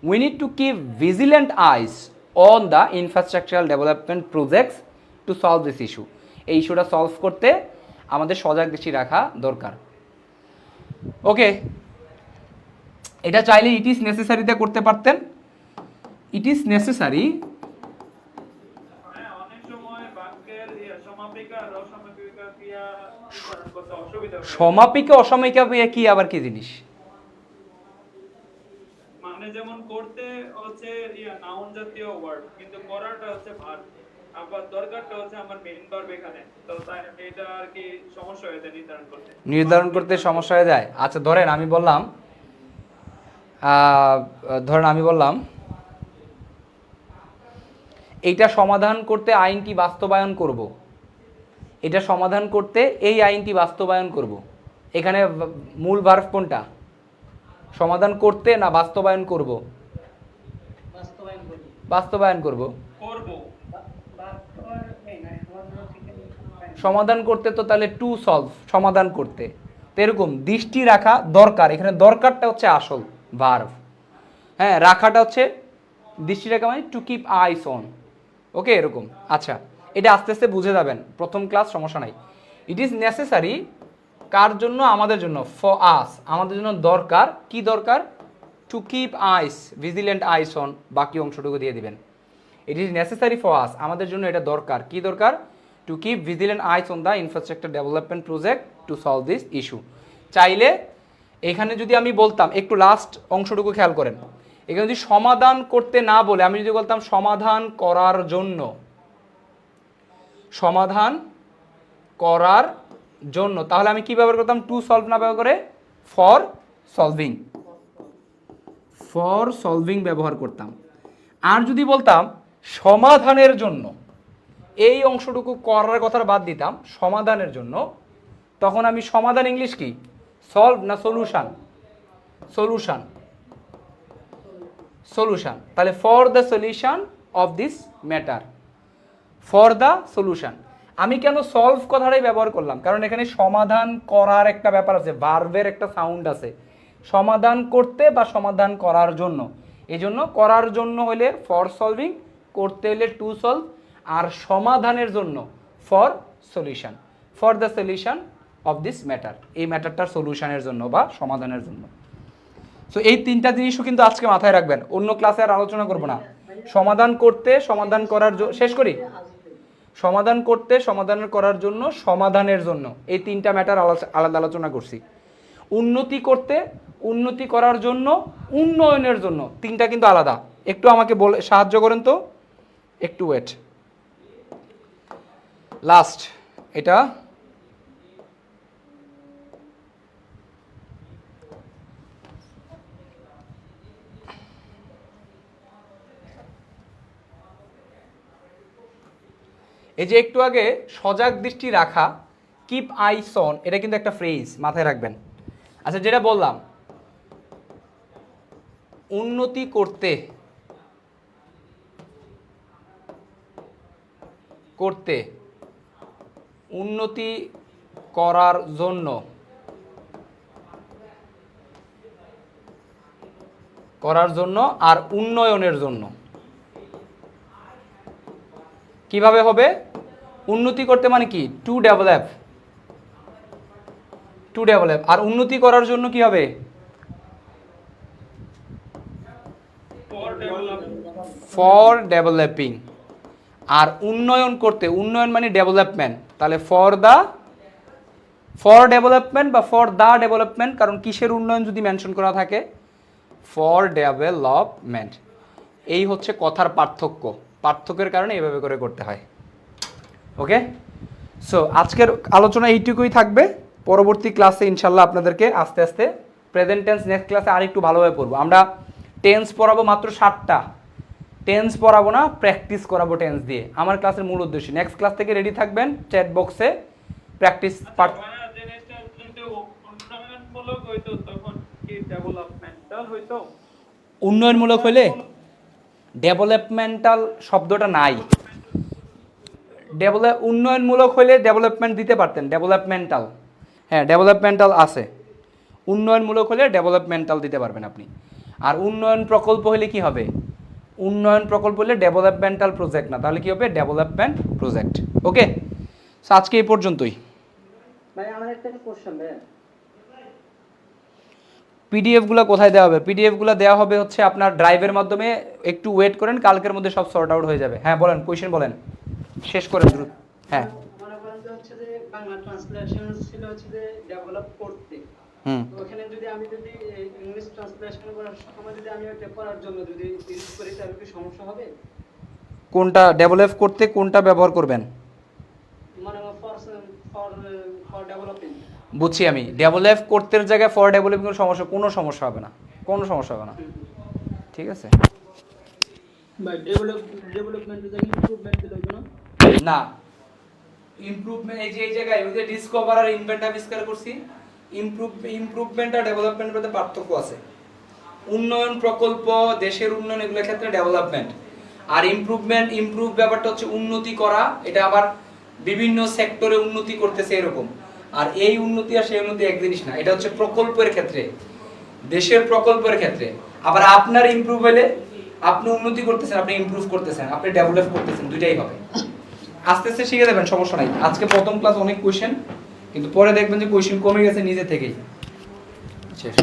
we need to keep vigilant eyes on the infrastructural development projects two solve this issue. এই ইস্যুটা সলভ করতে আমাদের সজাগ দৃষ্টি রাখা দরকার। ওকে, এটা চাইলে ইট ইজ নেসেসারিতে করতে পারতেন। ইট ইজ নেসেসারি, সমাপিকা অসমাপিকা ক্রিয়া কি আবার কি জিনিস? মানে যেমন করতে হচ্ছে নাউন জাতীয় ওয়ার্ড, কিন্তু করাটা হচ্ছে ভার্ব, আবার দরকারটা হচ্ছে আমার মেইন ভার্ব এখানে, তো তাই এটা আর কি সমস্যা হয়ে যায় নির্ধারণ করতে সমস্যা হয়ে যায়। আচ্ছা ধরেন আমি বললাম এইটা সমাধান করতে আইনটি বাস্তবায়ন করব, এটা সমাধান করতে এই আইনটি বাস্তবায়ন করব। এখানে মূল ভার্ব কোনটা? সমাধান করতে না বাস্তবায়ন করব? বাস্তবায়ন করব। সমাধান করতে তো তাহলে টু সলভ, সমাধান করতে। তো এরকম দৃষ্টি রাখা দরকার, এখানে দরকারটা হচ্ছে আসল ভার্ব, হ্যাঁ, রাখাটা হচ্ছে দৃষ্টি রাখা মানে টু কিপ আইস অন। ওকে, এরকম। আচ্ছা, এটা আস্তে আস্তে বুঝে যাবেন, প্রথম ক্লাস, সমস্যা নাই। ইট ইজ নেসেসারি কার জন্য? আমাদের জন্য। ফর আস, আমাদের জন্য দরকার। কি দরকার? To keep eyes, vigilant eyes on, বাকি অংশটুকু দিয়ে দিবেন। It is necessary for us, আমাদের জন্য এটা দরকার। কি দরকার? To keep vigilant eyes on the infrastructure development project to solve this issue. চাইলে এখানে যদি আমি বলতাম, একটু লাস্ট অংশটুকু খেয়াল করেন, এখানে যদি সমাধান করতে না বলে আমি যদি বলতাম সমাধান করার জন্য, সমাধান করার জন্য, তাহলে আমি কি ব্যবহার করতাম? টু সলভ না ব্যবহার করে ফর সলভিং, ফর সলভিং ব্যবহার করতাম। আর যদি বলতাম সমাধানের জন্য, এই অংশটুকু করার কথা বাদ দিতাম, সমাধানের জন্য, তখন আমি সমাধান ইংলিশ কি? সলভ না সলিউশন? Solution, solution. তাহলে for the solution of this matter, for the solution. আমি কেন সলভ কথাটাই ব্যবহার করলাম? কারণ এখানে সমাধান করার একটা ব্যাপার আছে, ভার্বের একটা সাউন্ড আছে, সমাধান করতে বা সমাধান করার জন্য। এই জন্য করার জন্য হলে ফর সলভিং, করতে হলে টু সলভ, আর সমাধানের জন্য for solution, for the solution of this matter, এই ম্যাটারটার সলিউশনের জন্য বা সমাধানের জন্য। সো এই তিনটা জিনিসও কিন্তু আজকে মাথায় রাখবেন, অন্য ক্লাসে আর আলোচনা করব না। সমাধান করতে, সমাধান করার জন্য, শেষ করি, সমাধান করতে, সমাধান করার জন্য, সমাধানের জন্য, এই তিনটা ম্যাটার আলাদা আলোচনা করছি। উন্নতি করতে, উন্নতি করার জন্য, উন্নয়নের জন্য, তিনটা কিন্তু আলাদা। একটু আমাকে বলে সাহায্য করেন তো, একটু ওয়েট। লাস্ট এটা এই যে একটু আগে সজাগ দৃষ্টি রাখা, কিপ আইস অন, এটা কিন্তু একটা ফ্রেজ, মাথায় রাখবেন। আচ্ছা, যেটা বললাম উন্নতি করতে, করতে, উন্নতি করার জন্য, করার জন্য, আর উন্নয়নের জন্য। কিভাবে হবে? উন্নতি করতে মানে কি? To develop, to develop. আর উন্নতি করার জন্য কি হবে? For developing. আর উন্নয়ন করতে, উন্নয়ন মানে ডেভেলপমেন্ট, তাহলে ফর ডেভেলপমেন্ট বা ফর দা ডেভেলপমেন্ট। কারণ কিসের উন্নয়ন যদি মেনশন করা থাকে? For development. এই হচ্ছে কথার পার্থক্য, পার্থক্যের কারণে এইভাবে করে করতে হয়। ওকে, সো আজকের আলোচনা এইটুকুই থাকবে। পরবর্তী ক্লাসে ইনশাল্লাহ আপনাদেরকে আস্তে আস্তে প্রেজেন্ট টেন্স নেক্সট ক্লাসে আর একটু ভালোভাবে পড়বো। আমরা টেন্স পড়াবো মাত্র 7টা, টেন্স পড়াবো না, প্র্যাকটিস করাবো টেন্স দিয়ে। আমার ক্লাসের মূল উদ্দেশ্য। নেক্সট ক্লাস থেকে রেডি থাকবেন, চ্যাট বক্সে প্র্যাকটিস পার্ট। জিনিসটা কিন্তু উন্নয়নমূলক হইতো, তখন কি ডেভেলপমেন্টাল হইতো? উন্নয়নমূলক হইলে ডেভেলপমেন্টাল শব্দটা নাই। উন্নয়নমূলক হইলে ডেভেলপমেন্ট দিতে পারতেন, ডেভেলপমেন্টাল, হ্যাঁ ডেভেলপমেন্টাল আছে। উন্নয়নমূলক হলে ডেভেলপমেন্টাল দিতে পারবেন আপনি। আর উন্নয়ন প্রকল্প হলে কি হবে? উন্নয়ন প্রকল্প হলে ডেভেলপমেন্টাল প্রজেক্ট না, তাহলে কি হবে? Development project. ওকে, সো আজকে এই পর্যন্তই। ভাই আমার একটা কোশ্চেন ভাই, পিডিএফগুলো কোথায় দেওয়া হবে? পিডিএফগুলো দেওয়া হবে হচ্ছে আপনার ড্রাইভের মাধ্যমে। একটু ওয়েট করেন, কালকের মধ্যে সব সর্ট আউট হয়ে যাবে। হ্যাঁ বলেন, কোয়েশ্চেন বলেন, শেষ করেন দ্রুত। হ্যাঁ, মনে করেন যে হচ্ছে যে বাংলা ট্রান্সলেশন ছিল হচ্ছে যে ডেভেলপ করতে, তো ওখানে যদি আমি যদি ইংলিশ ট্রান্সলেশন করার সময় যদি আমি ওটা করার জন্য যদি ইউজ করি তাহলে কি সমস্যা হবে? কোনটা ডেভেলপ করতে কোনটা ব্যবহার করবেন? মানে ফর ফর ডেভেলপিং। বুঝছি আমি, ডেভেলপ করতে জায়গায় ফর ডেভেলপিং কোনো সমস্যা হবে না, কোনো সমস্যা হবে না। ঠিক আছে, বাই ডেভেলপমেন্টের জায়গায় ইমপ্রুভমেন্ট দিলে হবে না? না, ইমপ্রুভমেন্ট এই যে এই জায়গায় ওই যে ডিসকভার আর ইনভেন্ট আবিষ্কার করছি, ইমপ্রুভমেন্ট আর ডেভেলপমেন্টের মধ্যে পার্থক্য আছে। উন্নয়ন প্রকল্প, দেশের উন্নয়ন, এগুলোর ক্ষেত্রে ডেভেলপমেন্ট। আর ইমপ্রুভ ব্যাপারটা হচ্ছে উন্নতি করা, এটা আবার বিভিন্ন সেক্টরে উন্নতি করতেছে এরকম। আর এই উন্নতি আর সেই উন্নতি এক জিনিস না, এটা হচ্ছে প্রকল্পের ক্ষেত্রে, দেশের প্রকল্পের ক্ষেত্রে। আবার আপনার ইমপ্রুভ হলে আপনি উন্নতি করতেছেন, আপনি ইমপ্রুভ করতেছেন, আপনি ডেভেলপ করতেছেন, দুইটাই হবে। আস্তে আস্তে শিখে দেবেন, সমস্যা নাই। আজকে প্রথম ক্লাস অনেক কোয়েশ্চেন, কিন্তু পরে দেখবেন যে কোয়েশ্চেন কমে গেছে নিজে থেকেই। শেষ।